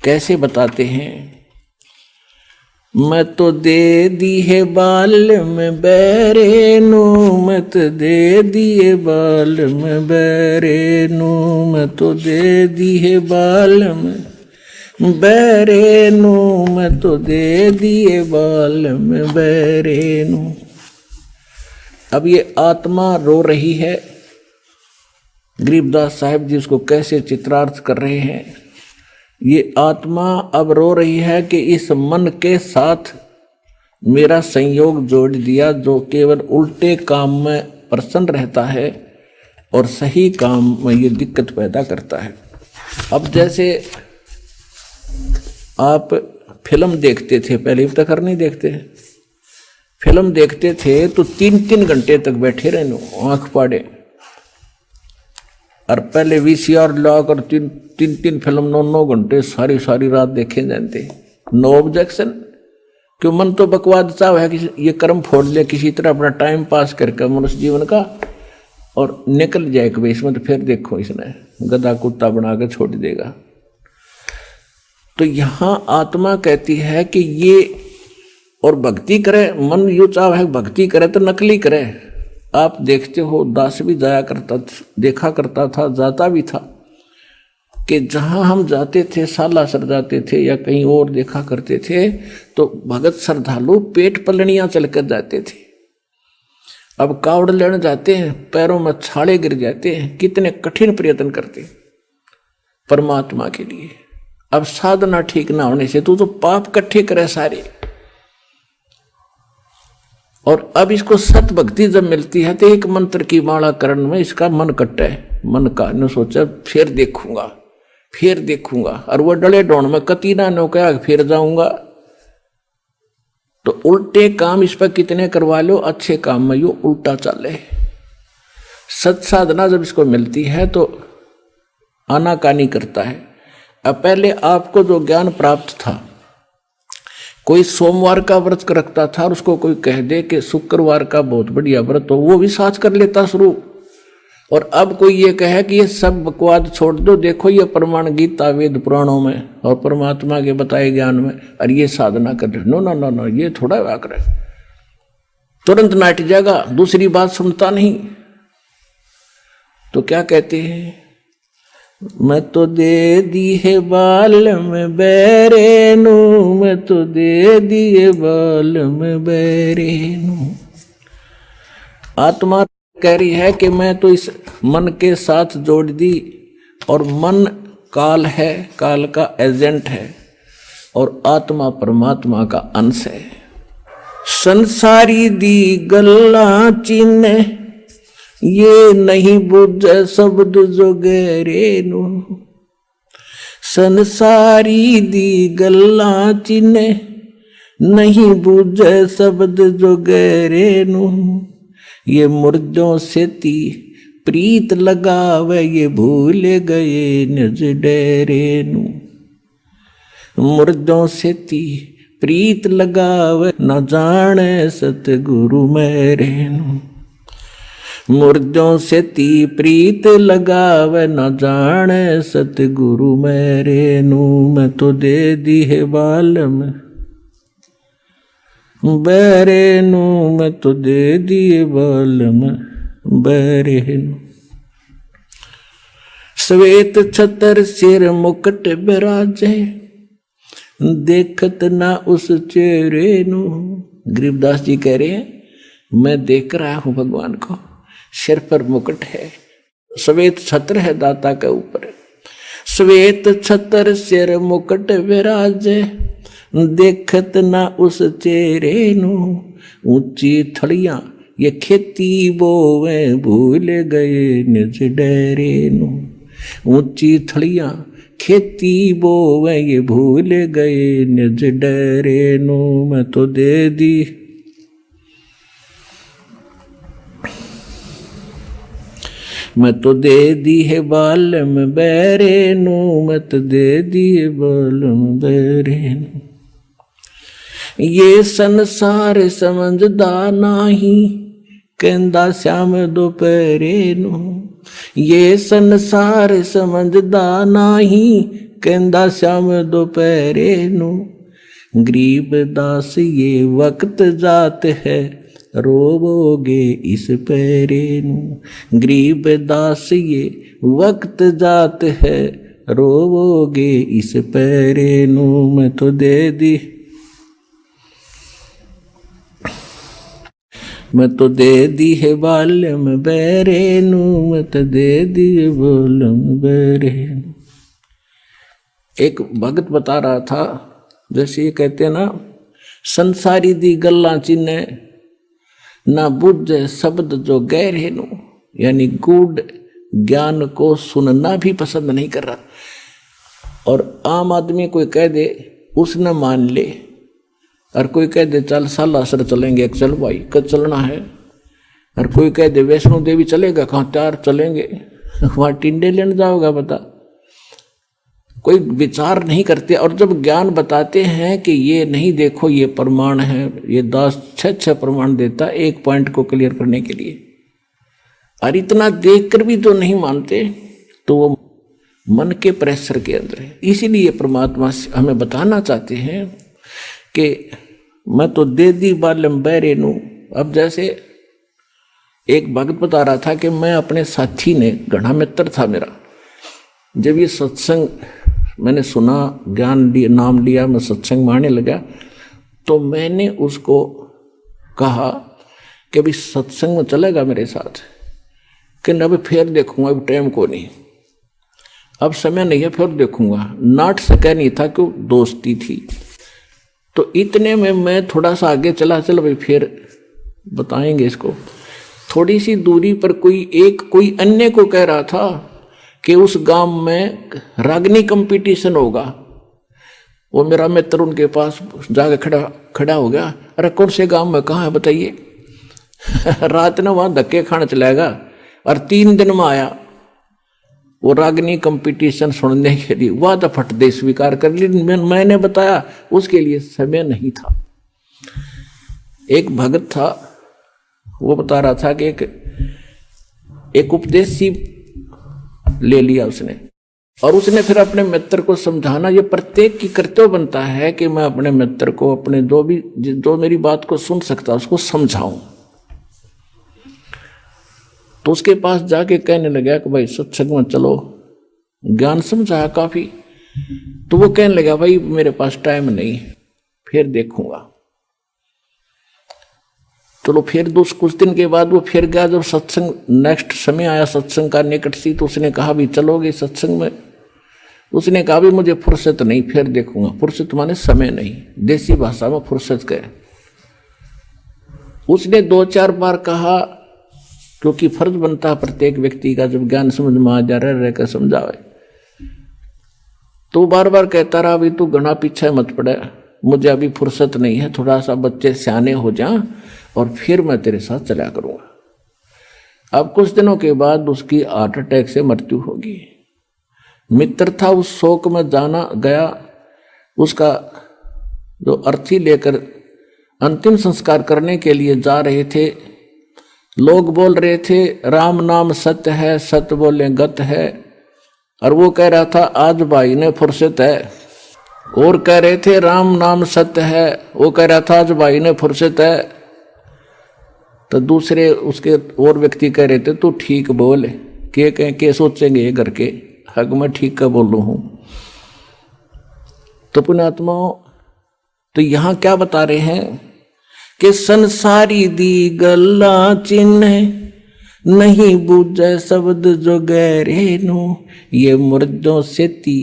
कैसे बताते हैं? मत दे दी है बाल में बैरे नू, मत दे दिए बाल में बैरे नू, मत दे दी है बाल में बैरे नू, मत दे दिए बाल में बैरे नू। अब ये आत्मा रो रही है, गरीबदास साहिब जी उसको कैसे चित्रार्थ कर रहे हैं। ये आत्मा अब रो रही है कि इस मन के साथ मेरा संयोग जोड़ दिया, जो केवल उल्टे काम में प्रसन्न रहता है और सही काम में ये दिक्कत पैदा करता है। अब जैसे आप फिल्म देखते थे, पहले तक कर नहीं देखते, फिल्म देखते थे तो 3-3 घंटे तक बैठे रहने आंख पाड़े, और पहले VCR ला कर 3-3 फिल्म 9-9 घंटे सारी रात देखे जाते। नो ऑब्जेक्शन, क्यों? मन तो बकवाद चाव है कि ये कर्म फोड़ ले किसी तरह अपना टाइम पास करके मनुष्य जीवन का, और निकल जाए कि इसमें तो फिर देखो इसने गधा कुत्ता बना के छोड़ देगा। तो यहाँ आत्मा कहती है कि ये, और भक्ति करे, मन यू चाव है भक्ति करे तो नकली करे। आप देखते हो दास भी जाया करता, देखा करता था, जाता भी था कि जहाँ हम जाते थे, सालासर जाते थे या कहीं और देखा करते थे, तो भगत श्रद्धालु पेट पलनियाँ चल कर जाते थे। अब कावड़ लेने जाते हैं, पैरों में छाले गिर जाते हैं, कितने कठिन प्रयत्न करते परमात्मा के लिए। अब साधना ठीक ना होने से तो पाप इकट्ठे करे सारे। और अब इसको सत भक्ति जब मिलती है तो एक मंत्र की माला करण में इसका मन कट्टा है, मन का ने सोचा फिर देखूंगा, और वो डले डोण में कती ना नो क्या फिर जाऊंगा। तो उल्टे काम इस पर कितने करवा लो, अच्छे काम में यो उल्टा चले। सत साधना जब इसको मिलती है तो आनाकानी करता है। अब पहले आपको जो ज्ञान प्राप्त था, कोई सोमवार का व्रत रखता था और उसको कोई कह दे कि शुक्रवार का बहुत बढ़िया व्रत हो, वो भी साच कर लेता शुरू। और अब कोई ये कहे कि ये सब बकवाद छोड़ दो, देखो ये प्रमाण गीता वेद पुराणों में और परमात्मा के बताए ज्ञान में, और ये साधना कर रहे। नो नो नो नो, ये थोड़ा वाक रहे, तुरंत नाट जाएगा, दूसरी बात सुनता नहीं। तो क्या कहते हैं? मैं तो दे दी है बाल में बैरे नू, मैं तो दे दिए बाल में बैरे नू। आत्मा कह रही है कि मैं तो इस मन के साथ जोड़ दी, और मन काल है, काल का एजेंट है, और आत्मा परमात्मा का अंश है। संसारी दी गल्ला चिन्ह, ये नहीं बुझे शब्द जो गहरे नू। संसारी दी गल्ला चिन्ह, नहीं बुझे शब्द जो गहरे नू। ये मुर्दों से ती प्रीत लगावे, ये भूल गए निज डेरे नू। मुर्दों से ती प्रीत लगावे, न जाने सतगुरु मेरे नू। मुर्दों से ती प्रीत लगावे, न जाने सतगुरु मेरे नू। मैं तो दे दी है बाल में बैरे नू, मैं तो दे दिए बाल में बैरे नू। श्वेत छतर सिर मुकुट बिराजे, देखत ना उस चेहरे नू। गरीबदास जी कह रहे हैं, मैं देख रहा हूं भगवान को, सिर पर मुकुट है, श्वेत छत्र है दाता के ऊपर। श्वेत छत्र सिर मुकुट विराजे, देखत ना उस चेहरे नू। ऊंची थड़ियां ये खेती बोवे, भूल गए निज डेरे नू। ऊंची थड़ियां खेती बोवे, ये भूल गए निज डेरे नू। मैं तो दे दी मैं तो दे दी है बालम बैरे नू, मत दे दी है बालम बैरे नू। ये संसार समझदा नाही, कहंदा श्याम दोपहरे नू। ये संसार समझदा नाही, कहंदा श्याम दोपहरे नू। गरीब दास ये वक्त जात है, रोवोगे इस पैरे नू। गरीब दास ये वक्त जात है, रोवोगे इस पैरे नू। मैं तो दे दी, मैं तो दे दी है बालम बैरे नू, मैं तो दे दी है बालम बैरे नू। एक भगत बता रहा था, जैसे ये कहते हैं ना, संसारी दी गल्लां चिन्ने ना बुझे शब्द जो गहरे नू, यानी गूढ़ ज्ञान को सुनना भी पसंद नहीं कर रहा। और आम आदमी कोई कह दे उसने मान ले, और कोई कह दे चल सालासर चलेंगे, चल भाई कब चलना है। और कोई कह दे वैष्णो देवी चलेगा, कहाँ त्यार चलेंगे, वहाँ टिंडे लेने जाओगा बता। कोई विचार नहीं करते। और जब ज्ञान बताते हैं कि ये नहीं देखो ये प्रमाण है, ये 10-6 प्रमाण देता एक पॉइंट को क्लियर करने के लिए, और इतना देखकर भी तो नहीं मानते, तो वो मन के प्रेशर के अंदर है। इसीलिए परमात्मा हमें बताना चाहते हैं कि मैं तो दे दी बालम बैरे नू। अब जैसे एक भगत बता रहा था कि मैं अपने साथी ने, घना मित्र था मेरा, जब ये सत्संग मैंने सुना, ज्ञान लिया, नाम लिया, मैं सत्संग मानने लगा, तो मैंने उसको कहा कि अभी सत्संग में चलेगा मेरे साथ, कि अभी फिर देखूंगा, अभी टाइम को नहीं, अब समय नहीं है, फिर देखूंगा। नाट सका नहीं था कि दोस्ती थी। तो इतने में मैं थोड़ा सा आगे चला, चल भाई फिर बताएंगे इसको। थोड़ी सी दूरी पर कोई अन्य को कह रहा था कि उस गांव में रागनी कंपटीशन होगा। वो मेरा मित्र उनके पास जाके खड़ा हो गया, अरे कौन से गांव में, कहाँ है बताइए। रात ने वहाँ धक्के खाने चलाएगा, और 3 दिन में आया वो रागनी कंपटीशन सुनने के लिए। वह तो फट दे स्वीकार कर ली, मैंने बताया उसके लिए समय नहीं था। एक भगत था, वो बता रहा था कि एक उपदेशी ले लिया उसने, और उसने फिर अपने मित्र को समझाना। ये प्रत्येक की कर्तव्य बनता है कि मैं अपने मित्र को, अपने जो मेरी बात को सुन सकता उसको समझाऊं। तो उसके पास जाके कहने लगा कि भाई सत्संग में चलो, ज्ञान समझाया काफी। तो वो कहने लगा भाई मेरे पास टाइम नहीं, फिर देखूंगा। चलो फिर कुछ दिन के बाद वो फिर गया। जब सत्संग नेक्स्ट समय आया, सत्संग का निकट सी, तो उसने कहा भी चलोगे सत्संग में। उसने कहा भी मुझे फुर्सत नहीं, फिर देखूंगा। फुर्सत माने समय नहीं, देसी भाषा में फुर्सत कहे। उसने 2-4 बार कहा, क्योंकि फर्ज बनता है प्रत्येक व्यक्ति का, जब ज्ञान समझ में आ जा रहकर समझावे। तो बार बार कहता रहा भी तू घना पीछे मत पड़े, मुझे अभी फुर्सत नहीं है, थोड़ा सा बच्चे सियाने हो जाएं और फिर मैं तेरे साथ चला करूंगा। अब कुछ दिनों के बाद उसकी हार्ट अटैक से मृत्यु होगी। मित्र था, उस शोक में जाना गया। उसका जो अर्थी लेकर अंतिम संस्कार करने के लिए जा रहे थे, लोग बोल रहे थे राम नाम सत्य है, सत्य बोले गत है। और वो कह रहा था आज भाई ने फुर्सत है। और कह रहे थे राम नाम सत्य है, वो कह रहा था आज भाई ने फुर्सत है। तो दूसरे उसके और व्यक्ति कह रहे थे तू ठीक बोल, के सोचेंगे ये घर के, हक मैं ठीक का बोल रहा हूं। तो पुण्यात्मा, तो यहां क्या बता रहे हैं कि संसारी दी गल्ला चिन्ह नहीं बूझे शब्द जो गहरे नु, ये मुर्दों से ती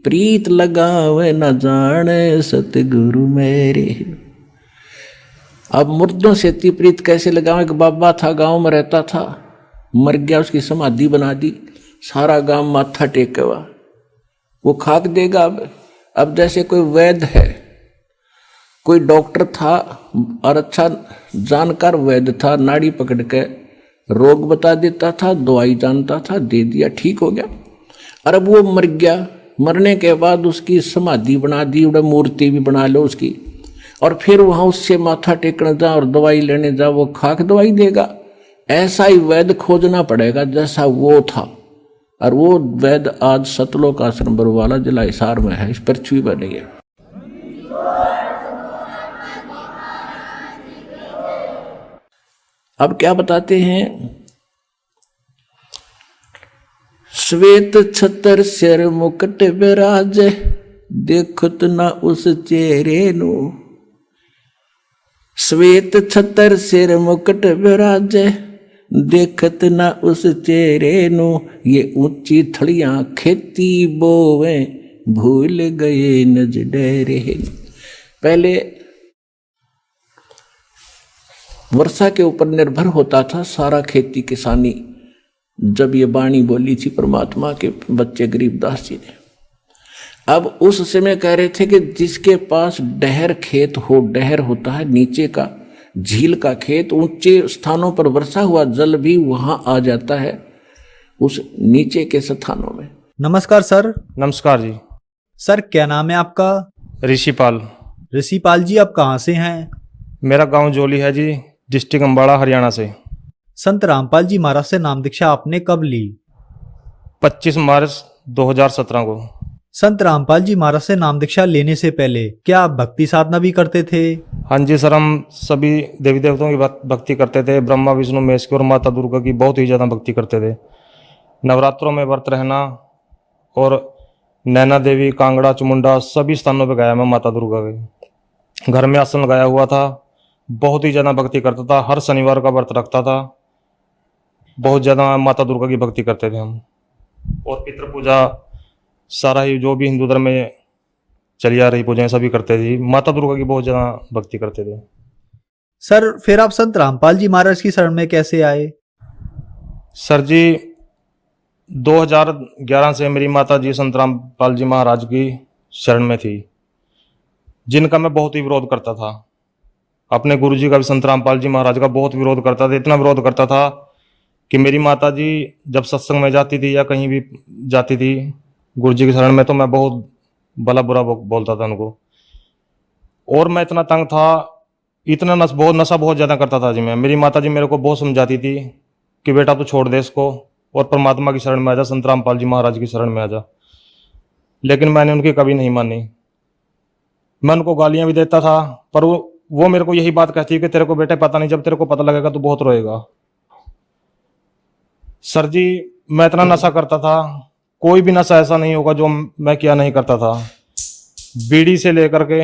प्रीत लगावे न जाने सतगुरु मेरे। अब मुर्दों से ती प्रीत कैसे लगावे? कि बाबा था, गांव में रहता था, मर गया, उसकी समाधि बना दी, सारा गांव माथा टेका हुआ, वो खाक देगा। अब जैसे कोई वैद्य है, कोई डॉक्टर था और अच्छा जानकार वैद्य था, नाड़ी पकड़ के रोग बता देता था, दवाई जानता था, दे दिया, ठीक हो गया। और अब वो मर गया, मरने के बाद उसकी समाधि बना दी, उड़ा मूर्ति भी बना लो उसकी, और फिर वहां उससे माथा टेकने जा और दवाई लेने जा, वो खाक दवाई देगा। ऐसा ही वैद्य खोजना पड़ेगा जैसा वो था। और वो वैद्य आज सतलोक आश्रम बरवाला जिला हिसार में है, इस पृथ्वी पर नहीं है। अब क्या बताते हैं, श्वेत छतर सिर मुकुट विराज, देखत ना उस चेहरे नु। श्वेत छतर सिर मुकुट विराज, देखत ना उस चेहरे नु। ये ऊंची थड़ियां खेती बोवे, भूल गए नज डेरे। पहले वर्षा के ऊपर निर्भर होता था सारा खेती किसानी। जब ये वाणी बोली थी परमात्मा के बच्चे गरीबदास जी ने, अब उस समय कह रहे थे कि जिसके पास डहर खेत हो, डहर होता है नीचे का झील का खेत, ऊंचे स्थानों पर वर्षा हुआ जल भी वहां आ जाता है उस नीचे के स्थानों में। नमस्कार सर। नमस्कार जी। सर क्या नाम है आपका? ऋषिपाल। ऋषिपाल जी, आप कहाँ से हैं? मेरा गांव जोली है जी, डिस्ट्रिक्ट अम्बाड़ा, हरियाणा से। संत रामपाल जी महाराज से नाम दीक्षा आपने कब ली? 25 मार्च 2017 को। संत रामपाल जी महाराज से नाम दीक्षा लेने से पहले क्या आप भक्ति साधना भी करते थे? हाँ जी सर, हम सभी देवी देवताओं की भक्ति करते थे। ब्रह्मा विष्णु महेश की और माता दुर्गा की बहुत ही ज़्यादा भक्ति करते थे। नवरात्रों में व्रत रहना, और नैना देवी, कांगड़ा, चमुंडा सभी स्थानों पर गया मैं माता दुर्गा के। घर में आसन लगाया हुआ था, बहुत ही ज़्यादा भक्ति करता था। हर शनिवार का व्रत रखता था, बहुत ज़्यादा माता दुर्गा की भक्ति करते थे हम। और पितृ पूजा सारा ही जो भी हिंदू धर्म में चली आ रही पूजाएं सभी करते थे। माता दुर्गा की बहुत ज़्यादा भक्ति करते थे। सर फिर आप संत रामपाल जी महाराज की शरण में कैसे आए? सर जी 2011 से मेरी माता जी संत रामपाल जी महाराज की शरण में थी, जिनका मैं बहुत ही विरोध करता था। अपने गुरु जी का भी, संत रामपाल जी महाराज का बहुत विरोध करता था। इतना विरोध करता था कि मेरी माता जी जब सत्संग में जाती थी या कहीं भी जाती थी गुरु जी की शरण में, तो मैं बहुत भला बुरा बोलता था उनको। और मैं इतना तंग था, इतना नशा बहुत ज़्यादा करता था जी मैं। मेरी माता जी मेरे को बहुत समझाती थी कि बेटा तू छोड़ दे इसको और परमात्मा की शरण में आ जा, संत रामपाल जी महाराज की शरण में आ जा। लेकिन मैंने उनकी कभी नहीं मानी। मैं उनको गालियाँ भी देता था, पर वो मेरे को यही बात कहती है कि तेरे को बेटे पता नहीं, जब तेरे को पता लगेगा तो बहुत रोएगा। सर जी मैं इतना नशा करता था, कोई भी नशा ऐसा नहीं होगा जो मैं किया नहीं करता था। बीड़ी से लेकर के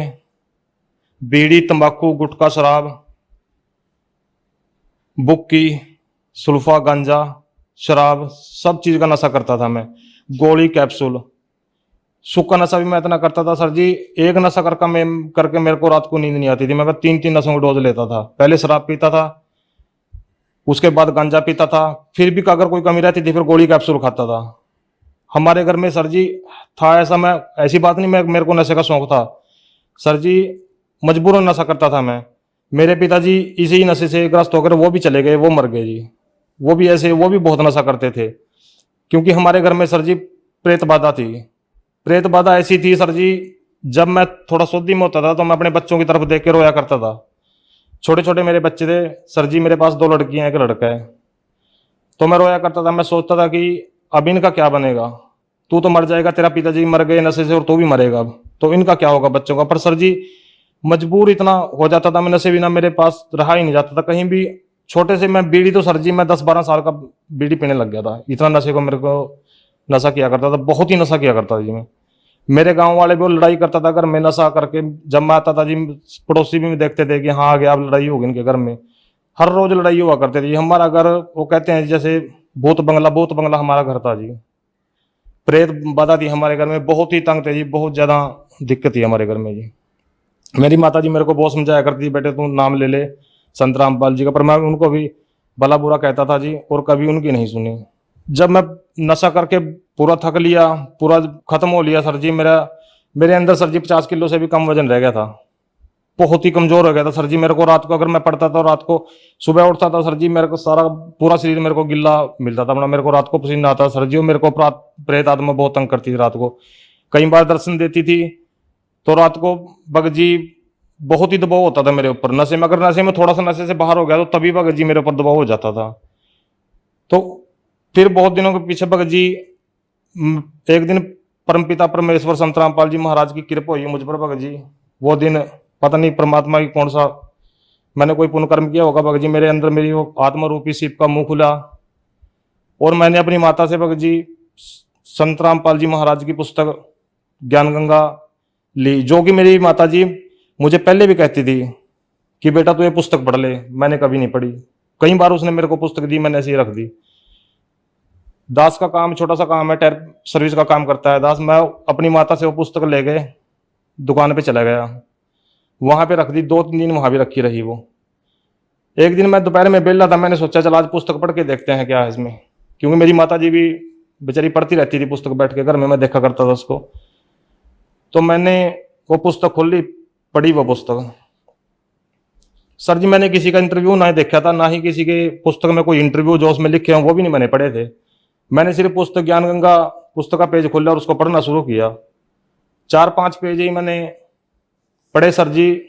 बीड़ी, तंबाकू, गुटखा, शराब, बुक्की, सुल्फा, गांजा, शराब, सब चीज का नशा करता था मैं। गोली, कैप्सूल, सूखा नशा भी मैं इतना करता था सर जी। एक नशा करके मेरे को रात को नींद नहीं आती थी। मैं 3 नशों का डोज लेता था। पहले शराब पीता था, उसके बाद गांजा पीता था, फिर भी अगर कोई कमी रहती थी फिर गोली कैप्सूल खाता था। हमारे घर में सर जी था ऐसा, मैं ऐसी बात नहीं मेरे को नशे का शौक था सर जी, मजबूरन नशा करता था मैं। मेरे पिताजी इसी नशे से ग्रस्त होकर वो भी चले गए, वो मर गए जी। वो भी ऐसे, वो भी बहुत नशा करते थे, क्योंकि हमारे घर में सर जी प्रेत बाधा थी। प्रेत बाधा ऐसी थी सर जी, जब मैं थोड़ा शुद्धि में होता था तो मैं अपने बच्चों की तरफ देख के रोया करता था। छोटे छोटे मेरे बच्चे थे सर जी, मेरे पास 2 लड़कियां हैं, 1 लड़का है। तो मैं रोया करता था। मैं सोचता था कि अब इनका क्या बनेगा, तू तो मर जाएगा, तेरा पिताजी मर गए नशे से और तू भी मरेगा, अब तो इनका क्या होगा बच्चों का। पर सर जी मजबूर इतना हो जाता था मैं, नशे बिना मेरे पास रहा ही नहीं जाता था कहीं भी। छोटे से मैं बीड़ी, तो सर जी मैं 10-12 साल का बीड़ी पीने लग गया था। इतना नशे को मेरे को नशा किया करता था, बहुत ही नशा किया करता था जी मैं। मेरे गांव वाले भी वो लड़ाई करता था अगर मैं नशा करके, जब मैं आता था जी पड़ोसी भी देखते थे कि हाँ आ गया, अब लड़ाई होगी इनके घर में। हर रोज लड़ाई हुआ करती थी। हमारा घर, वो कहते हैं जैसे भूत बंगला हमारा घर था जी। प्रेत बाधा थी हमारे घर में, बहुत ही तंग थे जी, बहुत ज्यादा दिक्कत थी हमारे घर में जी। मेरी माता जी मेरे को बहुत समझाया करती थी, बेटे तू नाम ले ले संत रामपाल जी का, पर मैं उनको भी भला बुरा कहता था जी, और कभी उनकी नहीं सुनी। जब मैं नशा करके पूरा थक लिया, पूरा खत्म हो लिया सर जी, मेरे अंदर सर जी 50 किलो से भी कम वजन रह गया था। बहुत ही कमजोर हो गया था सर जी। मेरे को रात को अगर मैं पढ़ता था, रात को सुबह उठता था सर जी, मेरे को सारा पूरा शरीर मेरे को गिल्ला मिलता था, मेरे को रात को पसीना आता सर जी। और मेरे को प्रेत आत्मा बहुत तंग करती थी रात को, कई बार दर्शन देती थी। तो रात को भगत जी बहुत ही दबाव होता था मेरे ऊपर, नशे में, अगर नशे में थोड़ा सा नशे से बाहर हो गया तो तभी भगत जी मेरे ऊपर दबाव हो जाता था। तो फिर बहुत दिनों के पीछे भगत जी एक दिन परमपिता परमेश्वर संत रामपाल जी महाराज की कृपा हुई मुझ पर भगत जी। वो दिन पता नहीं परमात्मा की कौन सा मैंने कोई पुण्य कर्म किया होगा भगत जी, मेरे अंदर मेरी वो आत्मा रूपी सीप का मुंह खुला और मैंने अपनी माता से भगत जी संत रामपाल जी महाराज की पुस्तक ज्ञान गंगा ली, जो कि मेरी माता जी मुझे पहले भी कहती थी कि बेटा तू ये पुस्तक पढ़ ले। मैंने कभी नहीं पढ़ी, कई बार उसने मेरे को पुस्तक दी, मैंने ऐसे ही रख दी। दास का काम छोटा सा काम है, टायर सर्विस का काम करता है दास। मैं अपनी माता से वो पुस्तक ले गए, दुकान पे चला गया, वहां पे रख दी, 2-3 दिन वहां भी रखी रही वो। एक दिन मैं दोपहर में बेल रहा था, मैंने सोचा चल आज पुस्तक पढ़ के देखते हैं क्या है इसमें, क्योंकि मेरी माता जी भी बेचारी पढ़ती रहती थी पुस्तक बैठ के घर में, मैं देखा करता था उसको। तो मैंने वो पुस्तक खोल ली, पढ़ी वो पुस्तक। सर जी मैंने किसी का इंटरव्यू ना देखा था, ना ही किसी के पुस्तक में कोई इंटरव्यू जो उसमें लिखे हों वो भी नहीं मैंने पढ़े थे। मैंने सिर्फ पुस्तक ज्ञान गंगा पुस्तक का पेज खोला और उसको पढ़ना शुरू किया। 4-5 पेज ही मैंने पढ़े सर जी।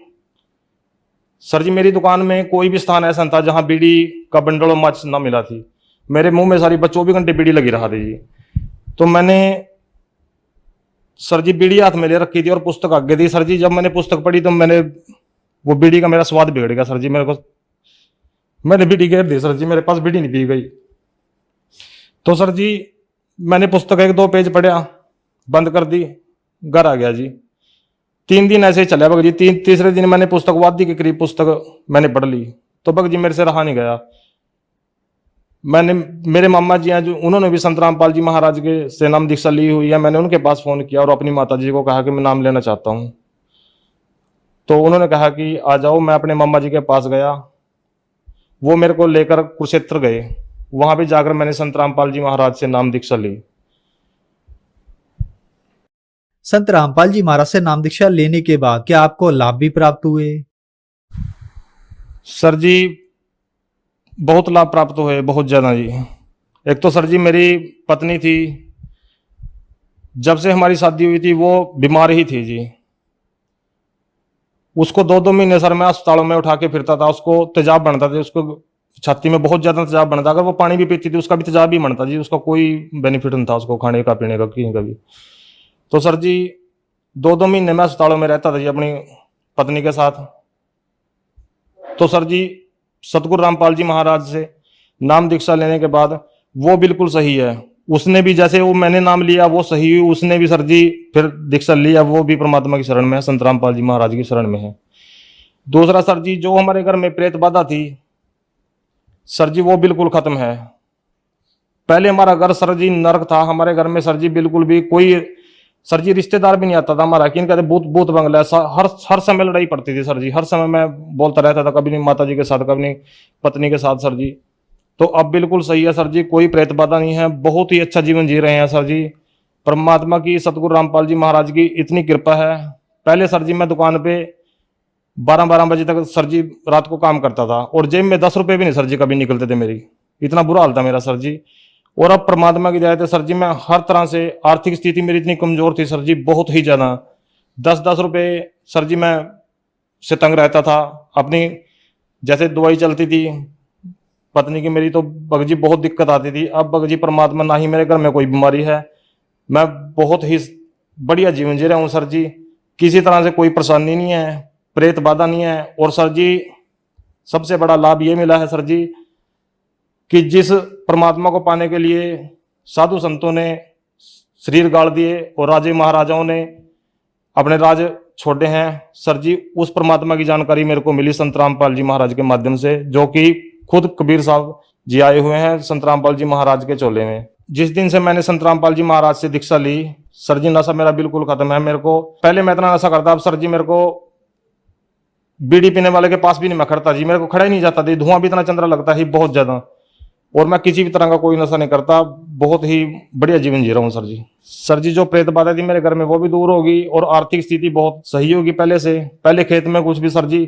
सर जी मेरी दुकान में कोई भी स्थान ऐसा नहीं था जहां बीड़ी का बंडल और माचिस ना मिला थी। मेरे मुंह में सारी 24 घंटे बीड़ी लगी रहा थी जी। तो मैंने सर जी बीड़ी हाथ में ले रखी थी और पुस्तक आगे दी सर जी। जब मैंने पुस्तक पढ़ी तो मैंने वो बीड़ी का मेरा स्वाद बिगड़ गया सर जी। मैंने बीड़ी घेर दी सर जी, मेरे पास बीड़ी नहीं पी गई। तो सर जी मैंने पुस्तक 1-2 पेज पढ़ा, बंद कर दी, घर आ गया जी। 3 दिन ऐसे ही चला भगत जी। तीसरे दिन मैंने पुस्तक वादी के करीब पुस्तक मैंने पढ़ ली, तो भगत जी मेरे से रहा नहीं गया। मैंने मेरे मामा जी हैं जो उन्होंने भी संत रामपाल जी महाराज के से नाम दीक्षा ली हुई है, मैंने उनके पास फोन किया और अपनी माता जी को कहा कि मैं नाम लेना चाहता हूँ। तो उन्होंने कहा कि आ जाओ। मैं अपने मामा जी के पास गया, वो मेरे को लेकर कुरुक्षेत्र गए। वहां पे जाकर मैंने संत रामपाल जी महाराज से नाम दीक्षा ली। संत रामपाल जी महाराज से नाम दीक्षा लेने के बाद क्या आपको लाभ भी प्राप्त हुए? सर जी बहुत लाभ प्राप्त हुए, बहुत ज्यादा जी। एक तो सर जी मेरी पत्नी थी, जब से हमारी शादी हुई थी वो बीमार ही थी जी। उसको 2-2 महीने सर मैं अस्पतालों में उठा के फिरता था, उसको तेजाब बनता था, उसको छाती में बहुत ज्यादा तेजाब बनता। अगर वो पानी भी पीती थी उसका भी तेजाब ही बनता जी, उसका कोई बेनिफिट नहीं था उसको खाने का पीने का कहीं का भी। तो सर जी 2-2 महीने में अस्पतालों में रहता था जी अपनी पत्नी के साथ। तो सर जी सतगुरु रामपाल जी महाराज से नाम दीक्षा लेने के बाद वो बिल्कुल सही है। उसने भी जैसे वो मैंने नाम लिया वो सही हुई, उसने भी सर जी फिर दीक्षा लिया, वो भी परमात्मा की शरण में है, संत रामपाल जी महाराज की शरण में है। दूसरा सर जी जो हमारे घर में प्रेत बाधा थी सर जी वो बिल्कुल खत्म है। पहले हमारा घर सर जी नरक था, हमारे घर में सर जी बिल्कुल भी कोई सर जी रिश्तेदार भी नहीं आता था हमारा, कि कहते भूत भूत बंगला। हर समय लड़ाई पड़ती थी सर जी, हर समय मैं बोलता रहता था, कभी नहीं माता जी के साथ, कभी नहीं पत्नी के साथ सर जी। तो अब बिल्कुल सही है सर जी, कोई प्रेत बाधा नहीं है, बहुत ही अच्छा जीवन जी रहे हैं सर जी। परमात्मा की सतगुरु रामपाल जी महाराज की इतनी कृपा है। पहले सर जी मैं दुकान पे 12-12 बजे तक सर जी रात को काम करता था और जेब में 10 रुपए भी नहीं सर जी कभी निकलते थे मेरी, इतना बुरा हाल था मेरा सर जी। और अब परमात्मा की दया से सर जी मैं हर तरह से, आर्थिक स्थिति मेरी इतनी कमजोर थी सर जी, बहुत ही ज्यादा। 10-10 रुपए सर जी मैं से तंग रहता था। अपनी जैसे दवाई चलती थी पत्नी की मेरी, तो भगत जी बहुत दिक्कत आती थी। अब भगत जी परमात्मा, ना ही मेरे घर में कोई बीमारी है, मैं बहुत ही बढ़िया जीवन जी रहा हूँ सर जी। किसी तरह से कोई परेशानी नहीं है, प्रेत बाधा नहीं है। और सर जी सबसे बड़ा लाभ ये मिला है सर जी कि जिस परमात्मा को पाने के लिए साधु संतों ने शरीर गाड़ दिए और राजे महाराजाओं ने अपने राज छोड़े हैं सर जी, उस परमात्मा की जानकारी मेरे को मिली संत रामपाल जी महाराज के माध्यम से, जो कि खुद कबीर साहब जी आए हुए हैं संत रामपाल जी महाराज के चोले में। जिस दिन से मैंने संत रामपाल जी महाराज से दीक्षा ली सर जी, नशा मेरा बिल्कुल खत्म है। मेरे को पहले मैं इतना नशा करता, अब सर जी मेरे को बीड़ी पीने वाले के पास भी नहीं मैं खड़ता जी, मेरे को खड़ा ही नहीं जाता थी। धुआं भी इतना चंद्रा लगता है बहुत ज्यादा। और मैं किसी भी तरह का कोई नशा नहीं करता, बहुत ही बढ़िया जीवन जी रहा हूँ सर जी। सर जी जो प्रेत बाधा थी मेरे घर में वो भी दूर होगी और आर्थिक स्थिति बहुत सही होगी पहले से। पहले खेत में कुछ भी सर जी,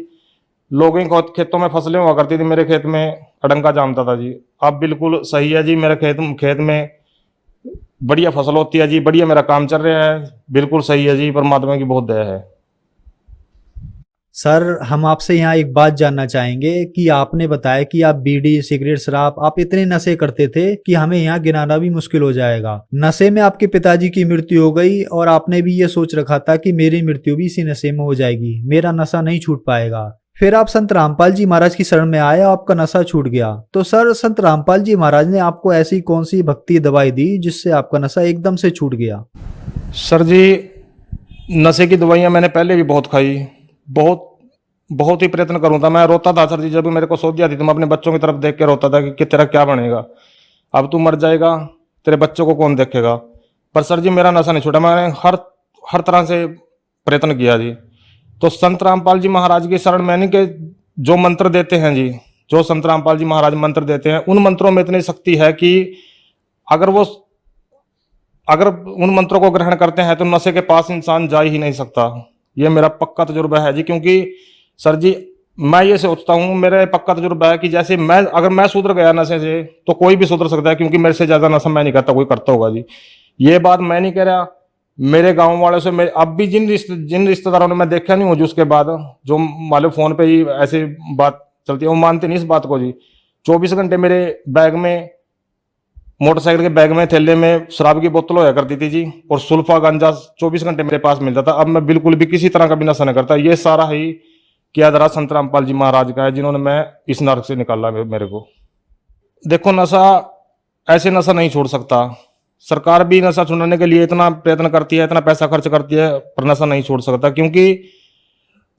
लोगों को खेतों में फसलें हुआ करती थी, मेरे खेत में अडंगा जामता था जी। अब बिल्कुल सही है जी, मेरे खेत में बढ़िया फसल होती है जी, बढ़िया मेरा काम चल रहा है, बिल्कुल सही है जी, परमात्मा की बहुत दया है। सर हम आपसे यहाँ एक बात जानना चाहेंगे कि आपने बताया कि आप बीड़ी सिगरेट शराब आप इतने नशे करते थे कि हमें यहाँ गिनाना भी मुश्किल हो जाएगा। नशे में आपके पिताजी की मृत्यु हो गई और आपने भी ये सोच रखा था कि मेरी मृत्यु भी इसी नशे में हो जाएगी, मेरा नशा नहीं छूट पाएगा। फिर आप संत रामपाल जी महाराज की शरण में आए, आपका नशा छूट गया। तो सर संत रामपाल जी महाराज ने आपको ऐसी कौन सी भक्ति दवाई दी जिससे आपका नशा एकदम से छूट गया? सर जी नशे की दवाइयाँ मैंने पहले भी बहुत खाई, बहुत ही प्रयत्न करूँ था। मैं रोता था सर जी, जब मेरे को सोच आती थी मैं अपने बच्चों की तरफ देख के रोता था कि तेरा क्या बनेगा, अब तू मर जाएगा, तेरे बच्चों को कौन देखेगा। पर सर जी मेरा नशा नहीं छूटा, मैंने हर तरह से प्रयत्न किया जी। तो संत रामपाल जी महाराज की शरण मैंने के जो मंत्र देते हैं जी, जो संत रामपाल जी महाराज मंत्र देते हैं, उन मंत्रों में इतनी शक्ति है कि अगर उन मंत्रों को ग्रहण करते हैं तो नशे के पास इंसान जा ही नहीं सकता। ये मेरा पक्का तजुर्बा है जी। क्योंकि सर जी मैं ये सोचता हूँ, मेरा पक्का तजुर्बा है कि जैसे अगर मैं सुधर गया नशे से तो कोई भी सुधर सकता है, क्योंकि मेरे से ज्यादा नशा मैं नहीं करता, कोई करता होगा जी। ये बात मैं नहीं कह रहा, मेरे गांव वालों से अब भी जिन रिश्तेदारों ने मैं देखा नहीं हूँ जी, उसके बाद जो मान लो फोन पे ही ऐसी बात चलती है, वो मानते नहीं इस बात को जी। 24 घंटे मेरे बैग में, मोटरसाइकिल के बैग में, थैले में शराब की बोतल होया करती थी जी, और सुल्फा गांजा 24 घंटे मेरे पास मिलता था। अब मैं बिल्कुल भी किसी तरह का भी नशा नहीं करता। ये सारा ही किया दरा संत रामपाल जी महाराज का है, जिन्होंने मैं इस नरक से निकाला मेरे को। देखो नशा ऐसे नशा नहीं छोड़ सकता, सरकार भी नशा छुड़ाने के लिए इतना प्रयत्न करती है, इतना पैसा खर्च करती है, पर नशा नहीं छोड़ सकता। क्योंकि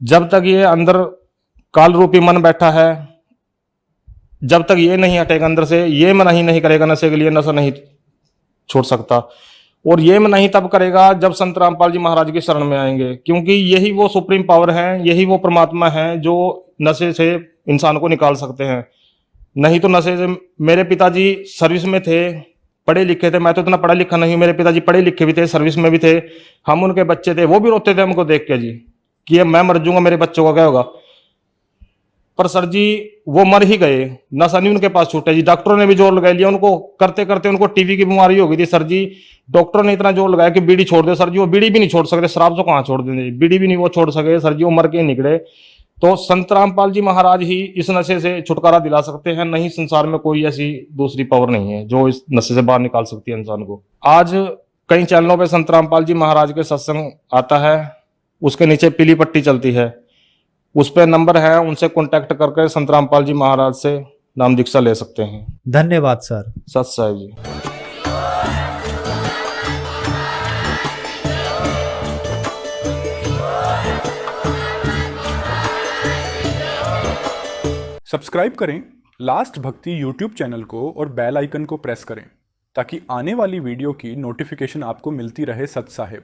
जब तक ये अंदर काल रूपी मन बैठा है, जब तक ये नहीं हटेगा अंदर से, ये मन ही नहीं करेगा नशे के लिए, नशा नहीं छोड़ सकता। और ये मन नहीं तब करेगा जब संत रामपाल जी महाराज की शरण में आएंगे, क्योंकि यही वो सुप्रीम पावर है, यही वो परमात्मा है जो नशे से इंसान को निकाल सकते हैं। नहीं तो नशे से, मेरे पिताजी सर्विस में थे, पढ़े लिखे थे, मैं तो इतना पढ़ा लिखा नहीं, मेरे पिताजी पढ़े लिखे भी थे, सर्विस में भी थे, हम उनके बच्चे थे, वो भी रोते थे हमको देख के जी कि ये मैं मर जाऊंगा, मेरे बच्चों का क्या होगा। पर सर जी वो मर ही गए, नशा नहीं उनके पास छूटा जी। डॉक्टरों ने भी जोर लगा लिया, उनको करते करते उनको टीबी की बीमारी हो गई थी सर जी। डॉक्टरों ने इतना जोर लगाया कि बीड़ी छोड़ दे सर जी, वो बीड़ी भी नहीं छोड़ सकते, शराब तो कहाँ छोड़ देंगे, बीड़ी भी नहीं वो छोड़ सके सर जी, वो मर के निकले। तो संत रामपाल जी महाराज ही इस नशे से छुटकारा दिला सकते हैं, नहीं संसार में कोई ऐसी दूसरी पावर नहीं है जो इस नशे से बाहर निकाल सकती है इंसान को। आज कई चैनलों पे संत रामपाल जी महाराज के सत्संग आता है, उसके नीचे पीली पट्टी चलती है, उस पर नंबर है, उनसे कॉन्टेक्ट करके संत रामपाल जी महाराज से नाम दीक्षा ले सकते हैं। धन्यवाद सर। सत साहिब जी। सब्सक्राइब करें लास्ट भक्ति यूट्यूब चैनल को और बेल आइकन को प्रेस करें ताकि आने वाली वीडियो की नोटिफिकेशन आपको मिलती रहे सत साहिब।